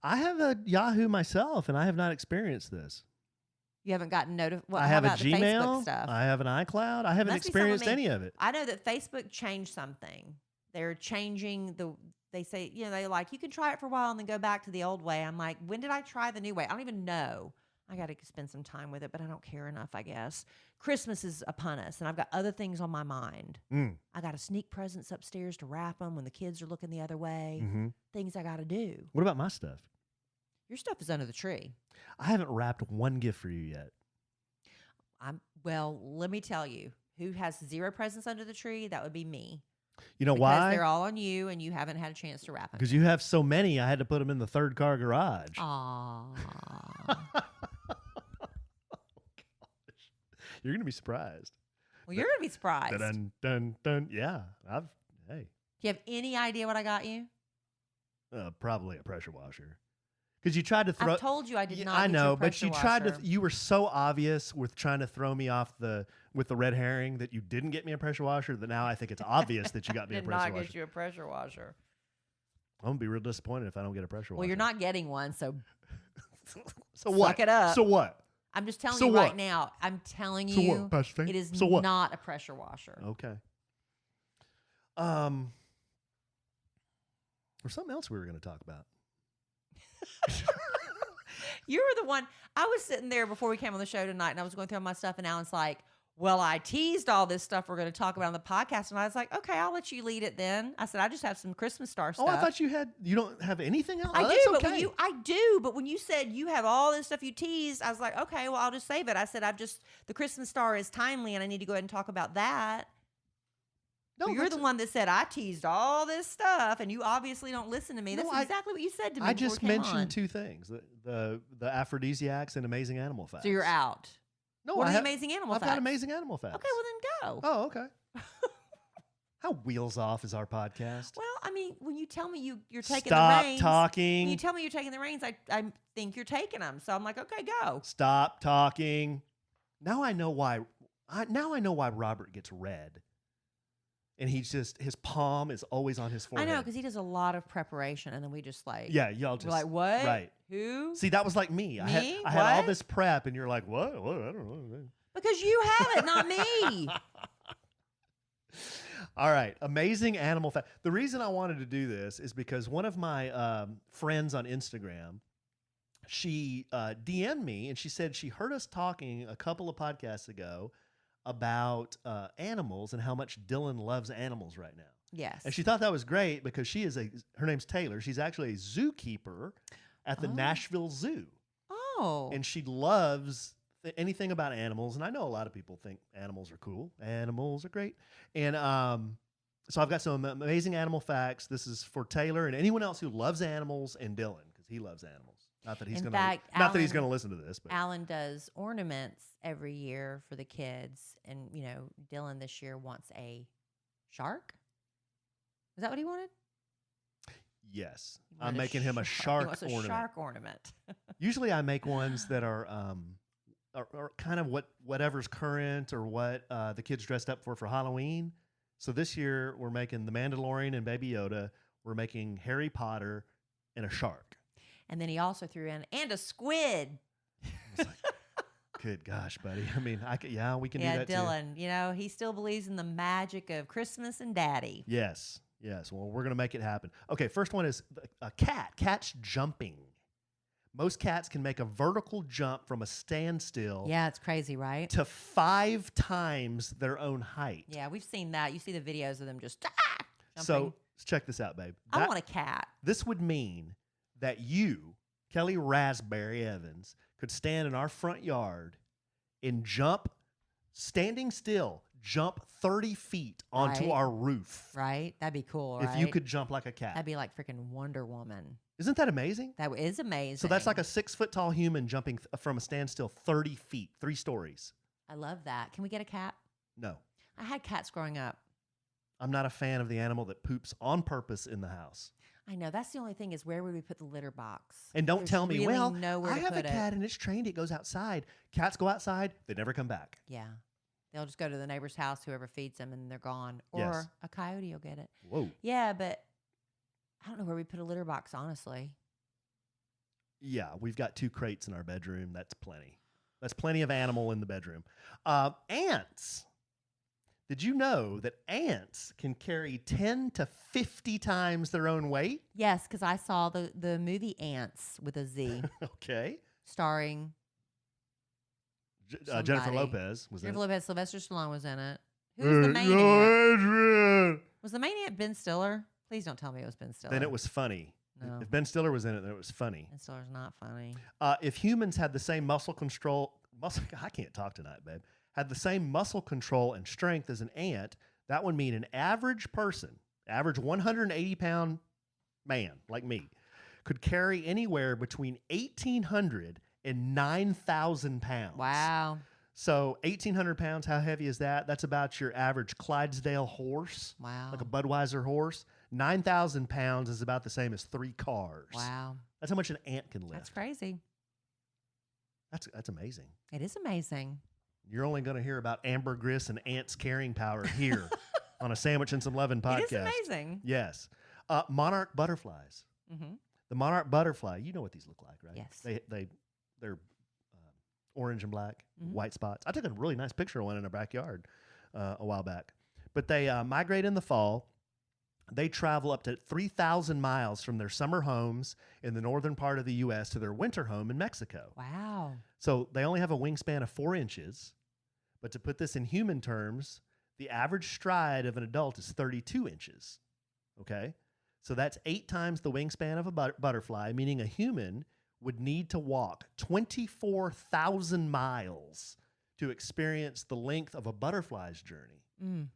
I have a Yahoo myself, and I have not experienced this. You haven't gotten notified? I have a Facebook Gmail. Stuff? I have an iCloud. I haven't experienced any of it. I know that Facebook changed something. They're changing they say, you know, they like, you can try it for a while and then go back to the old way. I'm like, when did I try the new way? I don't even know. I got to spend some time with it, but I don't care enough, I guess. Christmas is upon us, and I've got other things on my mind. I got to sneak presents upstairs to wrap them when the kids are looking the other way. Things I got to do. What about my stuff? Your stuff is under the tree. I haven't wrapped one gift for you yet. Well, let me tell you, who has 0 presents under the tree? That would be me. You know because why? They're all on you, and you haven't had a chance to wrap them. Because you have so many, I had to put them in the third car garage. Aww. You're going to be surprised. Well, you're going to be surprised. Dun, dun, dun. Yeah. Hey. Do you have any idea what I got you? Probably a pressure washer. Because you tried to throw. I've told you I did not. I get know, you a but you pressure tried to. washer. You were so obvious with trying to throw me off with the red herring that you didn't get me a pressure washer. That now I think it's obvious that you got me a did pressure not washer. get you a pressure washer. I'm gonna be real disappointed if I don't get a pressure washer. Well, you're not getting one, so So what? suck it up. So what? I'm just telling So you what? right now. I'm telling So you, what, Pastor Fink? it is So what? not a pressure washer. Okay. There's something else we were going to talk about. You were the one. I was sitting there before we came on the show tonight, and I was going through all my stuff, and Alan's like, well, I teased all this stuff we're going to talk about on the podcast, and I was like, okay, I'll let you lead it then. I said, I just have some Christmas star stuff. Oh, I thought you don't have anything else? I Oh, do, that's but okay. I do, but when you said you have all this stuff you teased, I was like, okay, well, I'll just save it. I said, the Christmas star is timely, and I need to go ahead and talk about that. No, But you're the one that said I teased all this stuff, and you obviously don't listen to me. No, That's exactly what you said to me. I before just we came mentioned on. 2 things: the aphrodisiacs and amazing animal facts. So you're out. No, What I are the have, amazing animal I've facts? got amazing animal facts. Okay, well then go. Oh, okay. How wheels off is our podcast? Well, I mean, when you tell me you're taking Stop the reins, talking. when you tell me you're taking the reins, I think you're taking them. So I'm like, okay, go. Stop talking. Now I know why. Now I know why Robert gets red. And his palm is always on his I forehead. know, because he does a lot of preparation, and then we just like, Yeah, y'all just we're like, what? Right. Who? See, that was like me. I had all What? this prep, and you're like, what? I don't know. Because you have it, not me. All right, amazing animal fact. The reason I wanted to do this is because one of my friends on Instagram, she DM'd me, and she said she heard us talking a couple of podcasts ago about animals and how much Dylan loves animals right now. Yes. And she thought that was great because her name's Taylor. She's actually a zookeeper at the Nashville Zoo. Oh. And she loves anything about animals. And I know a lot of people think animals are cool. Animals are great. And so I've got some amazing animal facts. This is for Taylor and anyone else who loves animals, and Dylan, because he loves animals. Not that he's In going to fact, not that he's Alan- going to listen to this, but Alan does ornaments every year for the kids. And, Dylan this year wants a shark. Is that what he wanted? yes, He wanted I'm making him a He shark wants a ornament. shark ornament. Usually I make ones that are kind of whatever's current or what the kids dressed up for Halloween. So this year we're making the Mandalorian and Baby Yoda. We're making Harry Potter and a shark. And then he also threw in, and a squid. I was like, good gosh, buddy. I mean, we can do Yeah, that too. Dylan, he still believes in the magic of Christmas and daddy. Yes. Well, we're going to make it happen. Okay, first one is a cat. Cat's jumping. Most cats can make a vertical jump from a standstill Yeah, it's crazy, right? to 5 times their own height. Yeah, we've seen that. You see the videos of them just jumping. So check this out, babe. I want a cat. This would mean that you, Kelly Raspberry Evans, could stand in our front yard and standing still, jump 30 feet onto Right. our roof. Right? That'd be cool, right? If you could jump like a cat. That'd be like freaking Wonder Woman. Isn't that amazing? That is amazing. So that's like a 6-foot-tall human jumping from a standstill 30 feet, 3 stories. I love that. Can we get a cat? No. I had cats growing up. I'm not a fan of the animal that poops on purpose in the house. I know. That's the only thing is where would we put the litter box? And don't There's tell me, really well, nowhere I to have a put it. cat and it's trained. It goes outside. Cats go outside. They never come back. Yeah. They'll just go to the neighbor's house, whoever feeds them, and they're gone. Or Yes. a coyote will get it. Whoa. Yeah, but I don't know where we put a litter box, honestly. Yeah, we've got 2 crates in our bedroom. That's plenty. That's plenty of animal in the bedroom. Ants. Did you know that ants can carry 10 to 50 times their own weight? Yes, because I saw the movie Ants with a Z, Okay. starring Jennifer Somebody. Lopez was Jennifer in Lopez, Sylvester Stallone was in it. it. Who's the main ant? Adrian. Was the main ant Ben Stiller? Please don't tell me it was Ben Stiller. Then it was funny. No. If Ben Stiller was in it, then it was funny. Ben Stiller's not funny. If humans had the same I can't talk tonight, babe. Had the same muscle control and strength as an ant, that would mean an average person, average 180-pound man like me, could carry anywhere between 1,800 and 9,000 pounds. Wow. So 1,800 pounds, how heavy is that? That's about your average Clydesdale horse, Wow. like a Budweiser horse. 9,000 pounds is about the same as 3 cars. Wow. That's how much an ant can lift. That's crazy. That's amazing. It is amazing. You're only going to hear about ambergris and ants carrying power here on a Sandwich and Some Lovin' podcast. It is amazing. Yes. Monarch butterflies. Mm-hmm. The monarch butterfly, you know what these look like, right? Yes. They're orange and black, Mhm. white spots. I took a really nice picture of one in our backyard a while back. But they migrate in the fall. They travel up to 3,000 miles from their summer homes in the northern part of the U.S. to their winter home in Mexico. Wow. So they only have a wingspan of 4 inches. But to put this in human terms, the average stride of an adult is 32 inches. Okay? So that's 8 times the wingspan of a butterfly, meaning a human would need to walk 24,000 miles to experience the length of a butterfly's journey. Mm.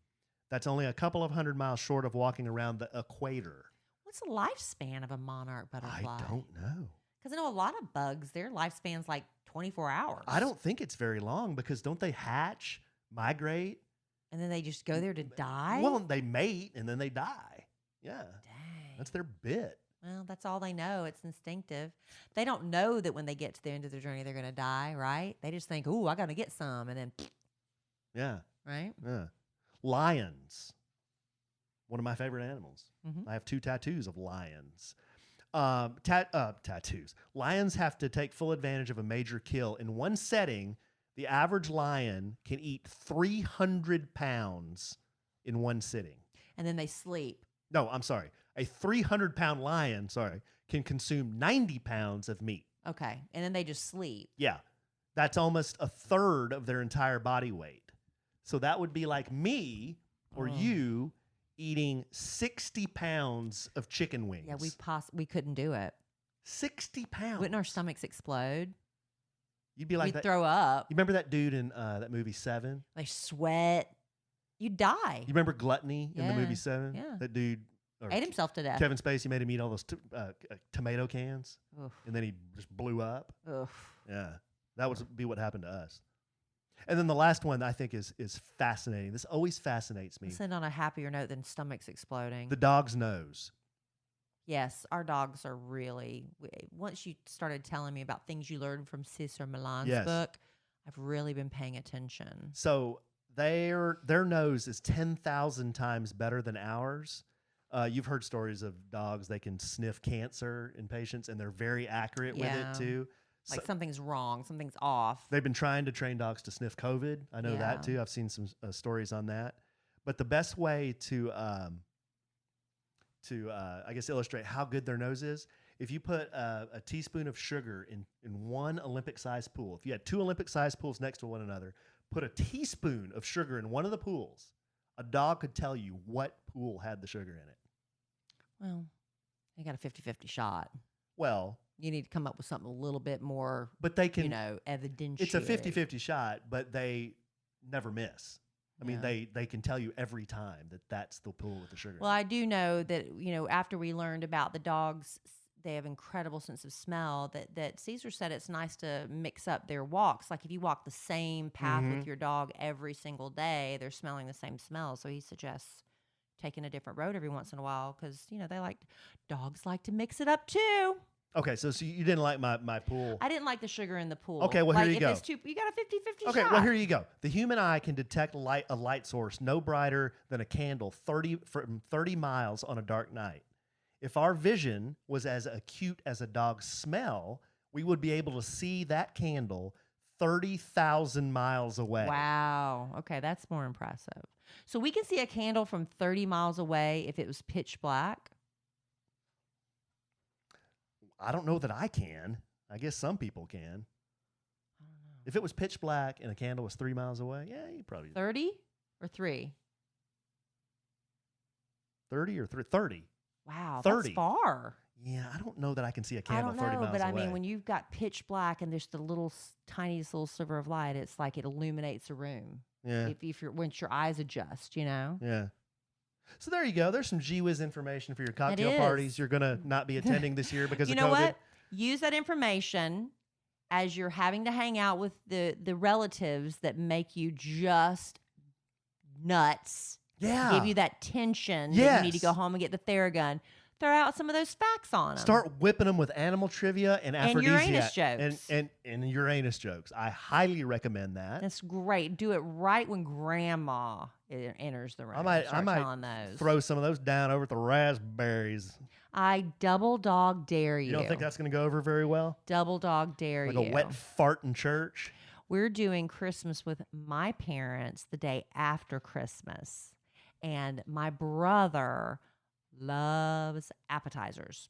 That's only a couple of 100 miles short of walking around the equator. What's the lifespan of a monarch butterfly? I don't know. Because I know a lot of bugs, their lifespan's like 24 hours. I don't think it's very long because don't they hatch, migrate? And then they just go there to die? Well, they mate and then they die. Yeah. Dang. That's their bit. Well, that's all they know. It's instinctive. They don't know that when they get to the end of their journey, they're going to die, right? They just think, ooh, I got to get some. And then, Yeah. right? Yeah. Lions. One of my favorite animals. Mhm. I have 2 tattoos of lions. Tattoos. Lions have to take full advantage of a major kill. In one setting, the average lion can eat 300 pounds in one sitting. And then they sleep. No, I'm sorry. A 300-pound lion, can consume 90 pounds of meat. Okay. And then they just sleep. Yeah. That's almost a third of their entire body weight. So that would be like me or you eating 60 pounds of chicken wings. Yeah, we couldn't do it. 60 pounds. Wouldn't our stomachs explode? You'd be like We'd that. throw up. You remember that dude in that movie Seven? They sweat. You'd die. You remember Gluttony in the Yeah, movie Seven? yeah. That dude Ate himself to death. Kevin Spacey made him eat all those tomato cans, Oof. and then he just blew up. Oof. Yeah, that would be what happened to us. And then the last one I think is fascinating. This always fascinates me. Let's end on a happier note than stomachs exploding. The dog's nose. Yes, our dogs are really. Once you started telling me about things you learned from Cesar Millan's Yes. book, I've really been paying attention. So their nose is 10,000 times better than ours. You've heard stories of dogs, they can sniff cancer in patients, and they're very accurate with Yeah. it too. Like So something's wrong, something's off. they've been trying to train dogs to sniff COVID. I know Yeah. that too. I've seen some stories on that. But the best way to I guess illustrate how good their nose is, if you put a teaspoon of sugar in one Olympic-sized pool, if you had 2 Olympic-sized pools next to one another, put a teaspoon of sugar in one of the pools, a dog could tell you what pool had the sugar in it. Well, you got a 50-50 shot. Well, You need to come up with something a little bit more, but they can. evidentiary. It's a 50-50 shot, but they never miss. I mean, Yeah. they can tell you every time that that's the pool with the sugar. Well, I do know that, after we learned about the dogs, they have incredible sense of smell, that Caesar said it's nice to mix up their walks. Like if you walk the same path with your dog every single day, they're smelling the same smell. So he suggests taking a different road every once in a while because, dogs like to mix it up too. Okay, so you didn't like my pool. I didn't like the sugar in the pool. Okay, well, here you if go. It's too, you got a 50-50 Okay, shot. well, here you go. The human eye can detect a light source no brighter than a candle from 30 miles on a dark night. If our vision was as acute as a dog's smell, we would be able to see that candle 30,000 miles away. Wow. Okay, that's more impressive. So we can see a candle from 30 miles away if it was pitch black. I don't know that I can. I guess some people can. I don't know. If it was pitch black and a candle was 3 miles away, yeah, you probably 30 or 3? 30 or 30. Wow, 30. that's far. Yeah, I don't know that I can see a I candle don't 30 know, miles but away. I mean, when you've got pitch black and there's the tiniest little sliver of light, it's like it illuminates a room. Yeah. If you're once your eyes adjust, Yeah. So there you go. There's some gee-whiz information for your cocktail is. parties you're going to not be attending this year because You of know COVID. what? Use that information as you're having to hang out with the relatives that make you just nuts. Yeah. Give you that tension that you need to go Yes. home and get the Theragun. Throw out some of those facts on them. Start whipping them with animal trivia and And aphrodisiacs. Uranus jokes. And Uranus jokes. I highly recommend that. That's great. Do it right when Grandma enters the room. I might Start telling those. throw some of those down over at the raspberries. I double dog dare you. You don't think that's going to go over very well? Double dog dare Like you. a wet fart in church? We're doing Christmas with my parents the day after Christmas. And my brother loves appetizers.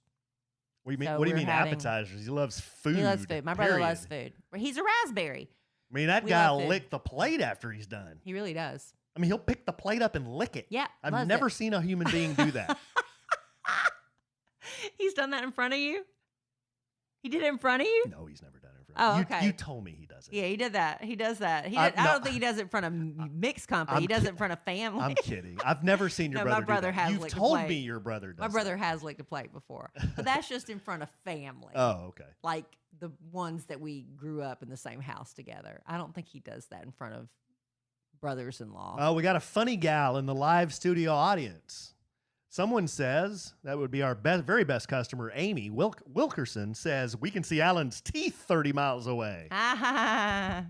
What do you So mean we're having- appetizers? He loves food. He loves food. My brother period. loves food. He's a raspberry. I mean, that We guy love will food. lick the plate after he's done. He really does. I mean, he'll pick the plate up and lick it. Yeah, I've loves never it. seen a human being do that. He's done that in front of you? He did it in front of you? No, he's never done it in front Oh, of me. okay. You told me he does it. Yeah, he did that. He does that. I- I no, don't think he does it in front of mixed company. I'm He does kid- it in front of family. I'm kidding. I've never seen your No, my brother brother do that. has You've licked a told plate. me your brother does My brother has licked a plate before, but that's just in front of family. that. Oh, okay. Like the ones that we grew up in the same house together. I don't think he does that in front of brothers-in-law. Oh, we got a funny gal in the live studio audience. Someone says, that would be our very best customer, Amy Wilkerson, says, we can see Alan's teeth 30 miles away. Ah,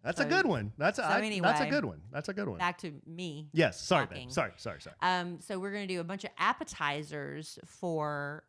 That's So- a good one. That's a anyway, good one. That's a good one. back to me. Yes. Sorry, talking. babe. Sorry. So we're going to do a bunch of appetizers for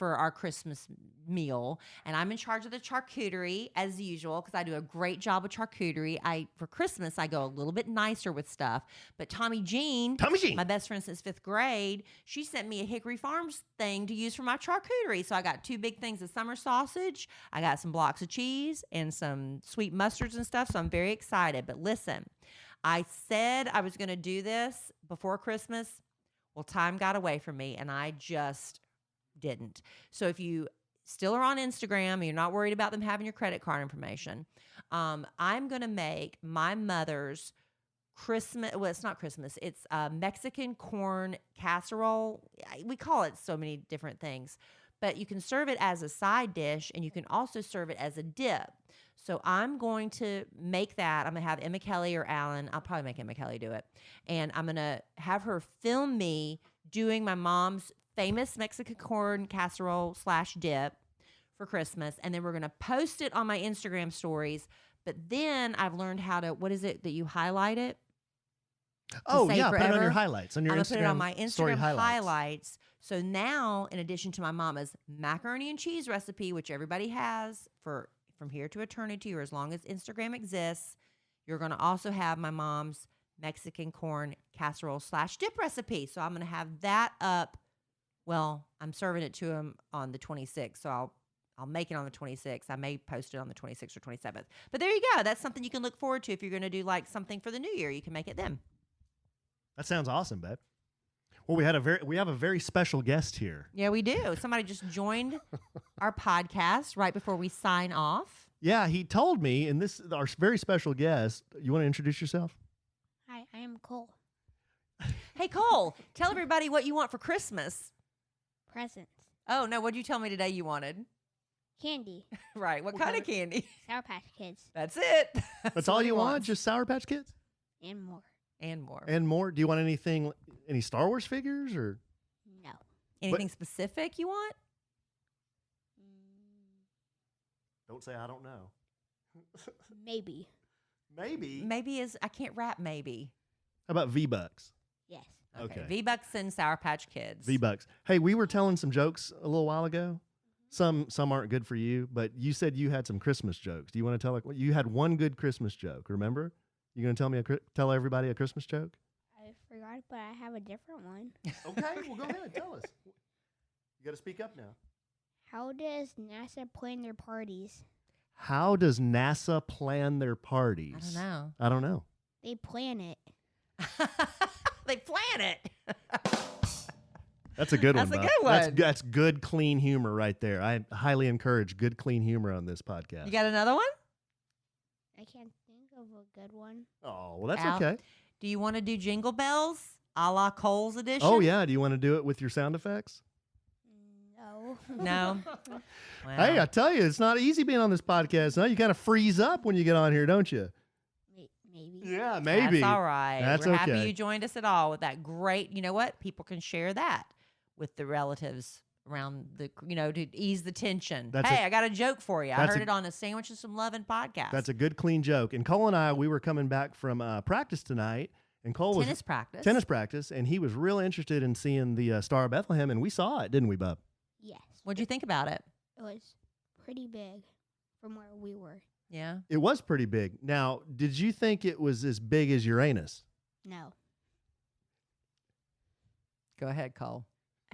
our Christmas meal, and I'm in charge of the charcuterie as usual because I do a great job with charcuterie. For Christmas I go a little bit nicer with stuff, but Tommy Jean, my best friend since 5th grade, she sent me a Hickory Farms thing to use for my charcuterie. So I got 2 big things of summer sausage, I got some blocks of cheese, and some sweet mustards and stuff. So I'm very excited. But listen, I said I was going to do this before Christmas. Well, time got away from me, and I just didn't. So if you still are on Instagram and you're not worried about them having your credit card information, I'm going to make my mother's Christmas. Well, it's not Christmas. It's Mexican corn casserole. We call it so many different things, but you can serve it as a side dish and you can also serve it as a dip. So I'm going to make that. I'm going to have Emma Kelly or Allen. I'll probably make Emma Kelly do it. And I'm going to have her film me doing my mom's famous Mexican corn casserole / dip for Christmas. And then we're going to post it on my Instagram stories. But then I've learned how to, what is it that you highlight it? Oh, save yeah. Put it on forever? your highlights. On your I'm Instagram going to put it on my story Instagram highlights. highlights. So now, in addition to my mama's macaroni and cheese recipe, which everybody has from here to eternity or as long as Instagram exists, you're going to also have my mom's Mexican corn casserole / dip recipe. So I'm going to have that up. Well, I'm serving it to him on the 26th, so I'll make it on the 26th. I may post it on the 26th or 27th. But there you go. That's something you can look forward to if you're going to do like something for the new year. You can make it then. That sounds awesome, babe. Well, we have a very special guest here. Yeah, we do. Somebody just joined our podcast right before we sign off. Yeah, he told me, and this our very special guest. You want to introduce yourself? Hi, I am Cole. Hey, Cole, tell everybody what you want for Christmas. Presents. Oh, no, what'd you tell me today you wanted? Candy. Right, what kind of candy? Sour Patch Kids. That's it. That's all what he you want? wants. Just Sour Patch Kids? And more. And more. And more? Do you want any Star Wars figures or? No. Anything specific you want? Don't say I don't know. Maybe. Maybe. Maybe I can't rap maybe. How about V-Bucks? Yes. Okay. V-Bucks and Sour Patch Kids. V-Bucks. Hey, we were telling some jokes a little while ago. Some aren't good for you, but you said you had some Christmas jokes. Do you want to tell you had one good Christmas joke? Remember? You gonna tell everybody a Christmas joke? I forgot, but I have a different one. Okay, well go ahead, tell us. You got to speak up now. How does NASA plan their parties? How does NASA plan their parties? I don't know. I don't know. They plan it. They plan it. That's a good one. That's a Bob. good one. That's good, clean humor right there. I highly encourage good, clean humor on this podcast. You got another one? I can't think of a good one. Oh, well, that's Al, okay. Do you want to do Jingle Bells a la Cole's edition? Oh, yeah. Do you want to do it with your sound effects? No. No. Hey, I tell you, it's not easy being on this podcast. Huh? You kind of freeze up when you get on here, don't you? Maybe. Yeah, maybe. That's all right. That's We're okay. happy you joined us at all with that great, you know what? People can share that with the relatives around the, to ease the tension. I got a joke for you. I heard it on a Sandwiches from Lovin' podcast. That's a good, clean joke. And Cole and I, we were coming back from practice tonight, and Cole was tennis practice, and he was real interested in seeing the Star of Bethlehem, and we saw it, didn't we, Bub? Yes. What'd you think about it? It was pretty big from where we were. Yeah. It was pretty big. Now, did you think it was as big as Uranus? No. Go ahead, Cole.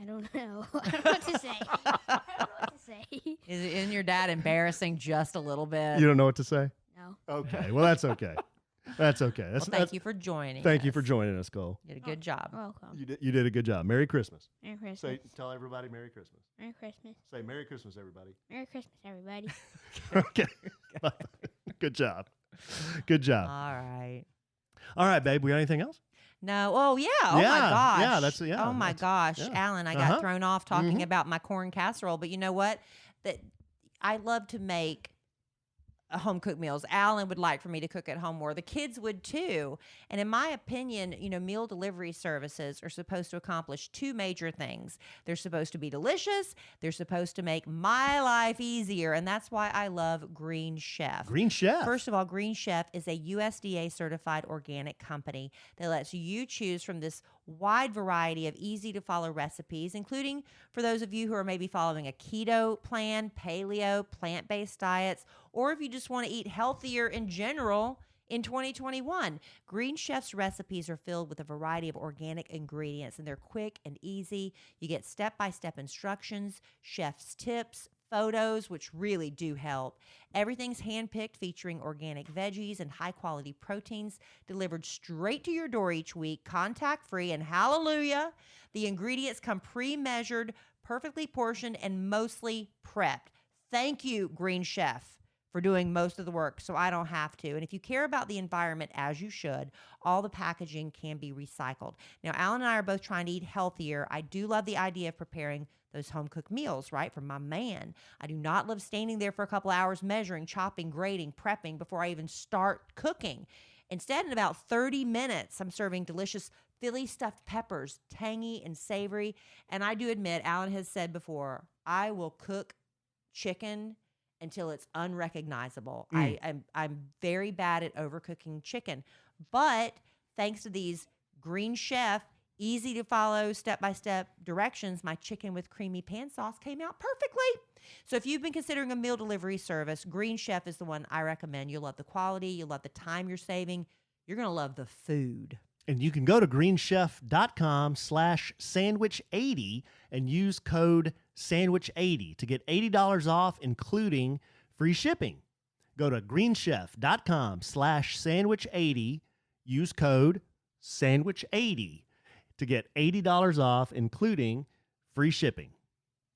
I don't know. I don't know what to say. I don't know what to say. Isn't your dad embarrassing just a little bit? You don't know what to say? No. Okay. Well, that's okay. That's okay. Well, thank you for joining Thank us. you for joining us, Cole. You did a good job. Welcome. You did a good job. Merry Christmas. Merry Christmas. Tell everybody Merry Christmas. Merry Christmas. Say Merry Christmas, everybody. Merry Christmas, everybody. Okay. Good job. Good job. All right. All right, babe. We got anything else? No. Oh, yeah. Oh, my Yeah, gosh. yeah, Oh, my gosh. yeah. Alan, I got thrown off talking about my corn casserole. But you know what? That I love to make home-cooked meals. Alan would like for me to cook at home more. The kids would too. And in my opinion, meal delivery services are supposed to accomplish two major things. They're supposed to be delicious. They're supposed to make my life easier. And that's why I love Green Chef. Green Chef. First of all, Green Chef is a USDA certified organic company that lets you choose from this wide variety of easy to follow recipes, including for those of you who are maybe following a keto plan, paleo, plant-based diets, or if you just want to eat healthier in general in 2021. Green Chef's recipes are filled with a variety of organic ingredients, and they're quick and easy. You get step-by-step instructions, chef's tips, photos, which really do help. Everything's handpicked, featuring organic veggies and high-quality proteins delivered straight to your door each week, contact-free, and hallelujah, the ingredients come pre-measured, perfectly portioned, and mostly prepped. Thank you, Green Chef, for doing most of the work so I don't have to. And if you care about the environment, as you should, all the packaging can be recycled. Now, Alan and I are both trying to eat healthier. I do love the idea of preparing those home-cooked meals, right, for my man. I do not love standing there for a couple hours measuring, chopping, grating, prepping before I even start cooking. Instead, in about 30 minutes, I'm serving delicious Philly stuffed peppers, tangy and savory. And I do admit, Alan has said before, I will cook chicken until it's unrecognizable. I'm very bad at overcooking chicken. But thanks to these Green Chef, easy to follow step-by-step directions, my chicken with creamy pan sauce came out perfectly. So if you've been considering a meal delivery service, Green Chef is the one I recommend. You'll love the quality. You'll love the time you're saving. You're going to love the food. And you can go to greenchef.com/sandwich80 and use code sandwich80 to get $80 off, including free shipping. Go to greenchef.com/sandwich80, use code sandwich80 to get $80 off, including free shipping.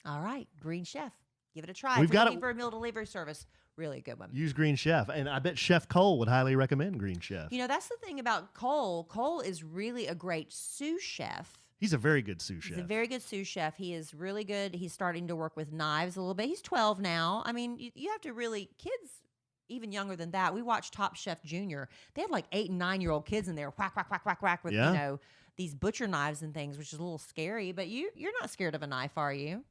All right, Green Chef. Give it a try. We've If you're got looking for a meal delivery service, really good one. Use Green Chef. And I bet Chef Cole would highly recommend Green Chef. That's the thing about Cole. Cole is really a great sous chef. He's a very good sous chef. He's a very good sous chef. He is really good. He's starting to work with knives a little bit. He's 12 now. I mean, you have to really, kids even younger than that. We watched Top Chef Junior. They had like 8 and 9-year-old kids in there, whack, whack, whack, whack, whack, with, these butcher knives and things, which is a little scary. But you're not scared of a knife, are you?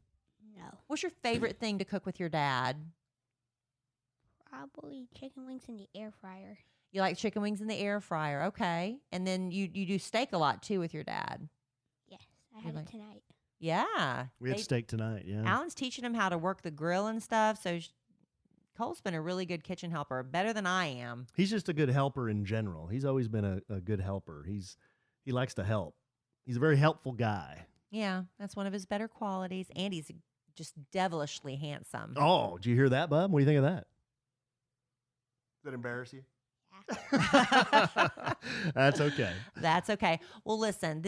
No. What's your favorite thing to cook with your dad? Probably chicken wings in the air fryer. You like chicken wings in the air fryer. Okay. And then you do steak a lot too with your dad. Yes, I had like- it tonight. Yeah. We had steak tonight, yeah. Alan's teaching him how to work the grill and stuff. So Cole's been a really good kitchen helper, better than I am. He's just a good helper in general. He's always been a good helper. He likes to help. He's a very helpful guy. Yeah, that's one of his better qualities. And he's just devilishly handsome. Oh, did you hear that, Bub? What do you think of that? that embarrass you? Yeah. That's okay. That's okay. Well, listen,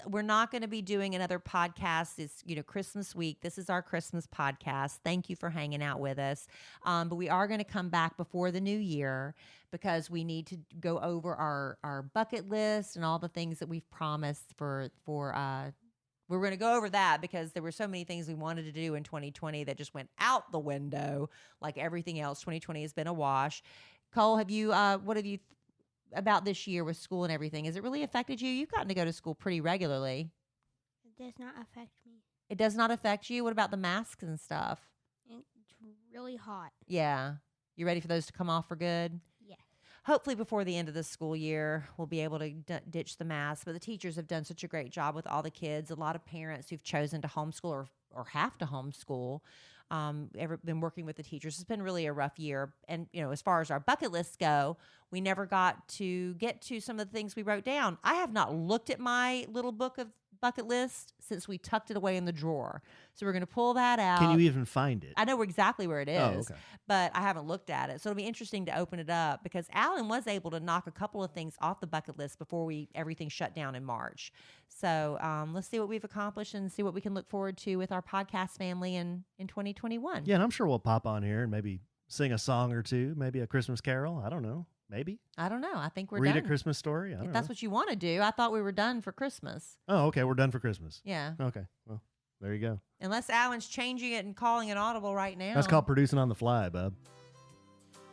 we're not going to be doing another podcast. It's, Christmas week. This is our Christmas podcast. Thank you for hanging out with us. But we are going to come back before the new year because we need to go over our bucket list and all the things that we've promised we're going to go over that because there were so many things we wanted to do in 2020 that just went out the window like everything else. 2020 has been a wash. Cole, what have you about this year with school and everything? Has it really affected you? You've gotten to go to school pretty regularly. It does not affect me. It does not affect you? What about the masks and stuff? It's really hot. Yeah. You ready for those to come off for good? Yeah. Hopefully before the end of the school year, we'll be able to ditch the masks. But the teachers have done such a great job with all the kids. A lot of parents who've chosen to homeschool or have to homeschool ever been working with the teachers. It's been really a rough year. And, as far as our bucket lists go, we never got to get to some of the things we wrote down. I have not looked at my little book of bucket list since we tucked it away in the drawer. So we're going to pull that out. Can you even find it? I know exactly where it is, Oh, okay. but I haven't looked at it. So it'll be interesting to open it up because Alan was able to knock a couple of things off the bucket list before everything shut down in March. So let's see what we've accomplished and see what we can look forward to with our podcast family in 2021. Yeah, and I'm sure we'll pop on here and maybe sing a song or two, maybe a Christmas carol. I don't know. Maybe. I don't know. I think we're Read done. a Christmas story. I don't If that's know. what you want to do. I thought we were done for Christmas. Oh, okay. We're done for Christmas. Yeah. Okay. Well, there you go. Unless Alan's changing it and calling it audible right now. That's called producing on the fly, bub.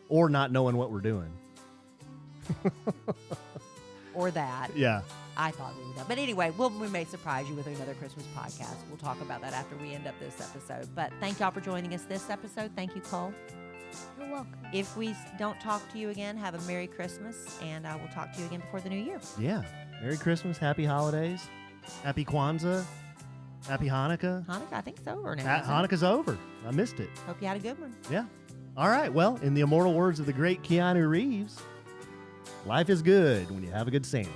Or not knowing what we're doing. Or that. Yeah. I thought we were done. But anyway, we may surprise you with another Christmas podcast. We'll talk about that after we end up this episode. But thank y'all for joining us this episode. Thank you, Cole. You're welcome. If we don't talk to you again, have a Merry Christmas, and we'll talk to you again before the new year. Yeah. Merry Christmas. Happy holidays. Happy Kwanzaa. Happy Hanukkah. Hanukkah, I think it's over now. isn't it? Hanukkah's over. I missed it. Hope you had a good one. Yeah. All right. Well, in the immortal words of the great Keanu Reeves, life is good when you have a good sandwich.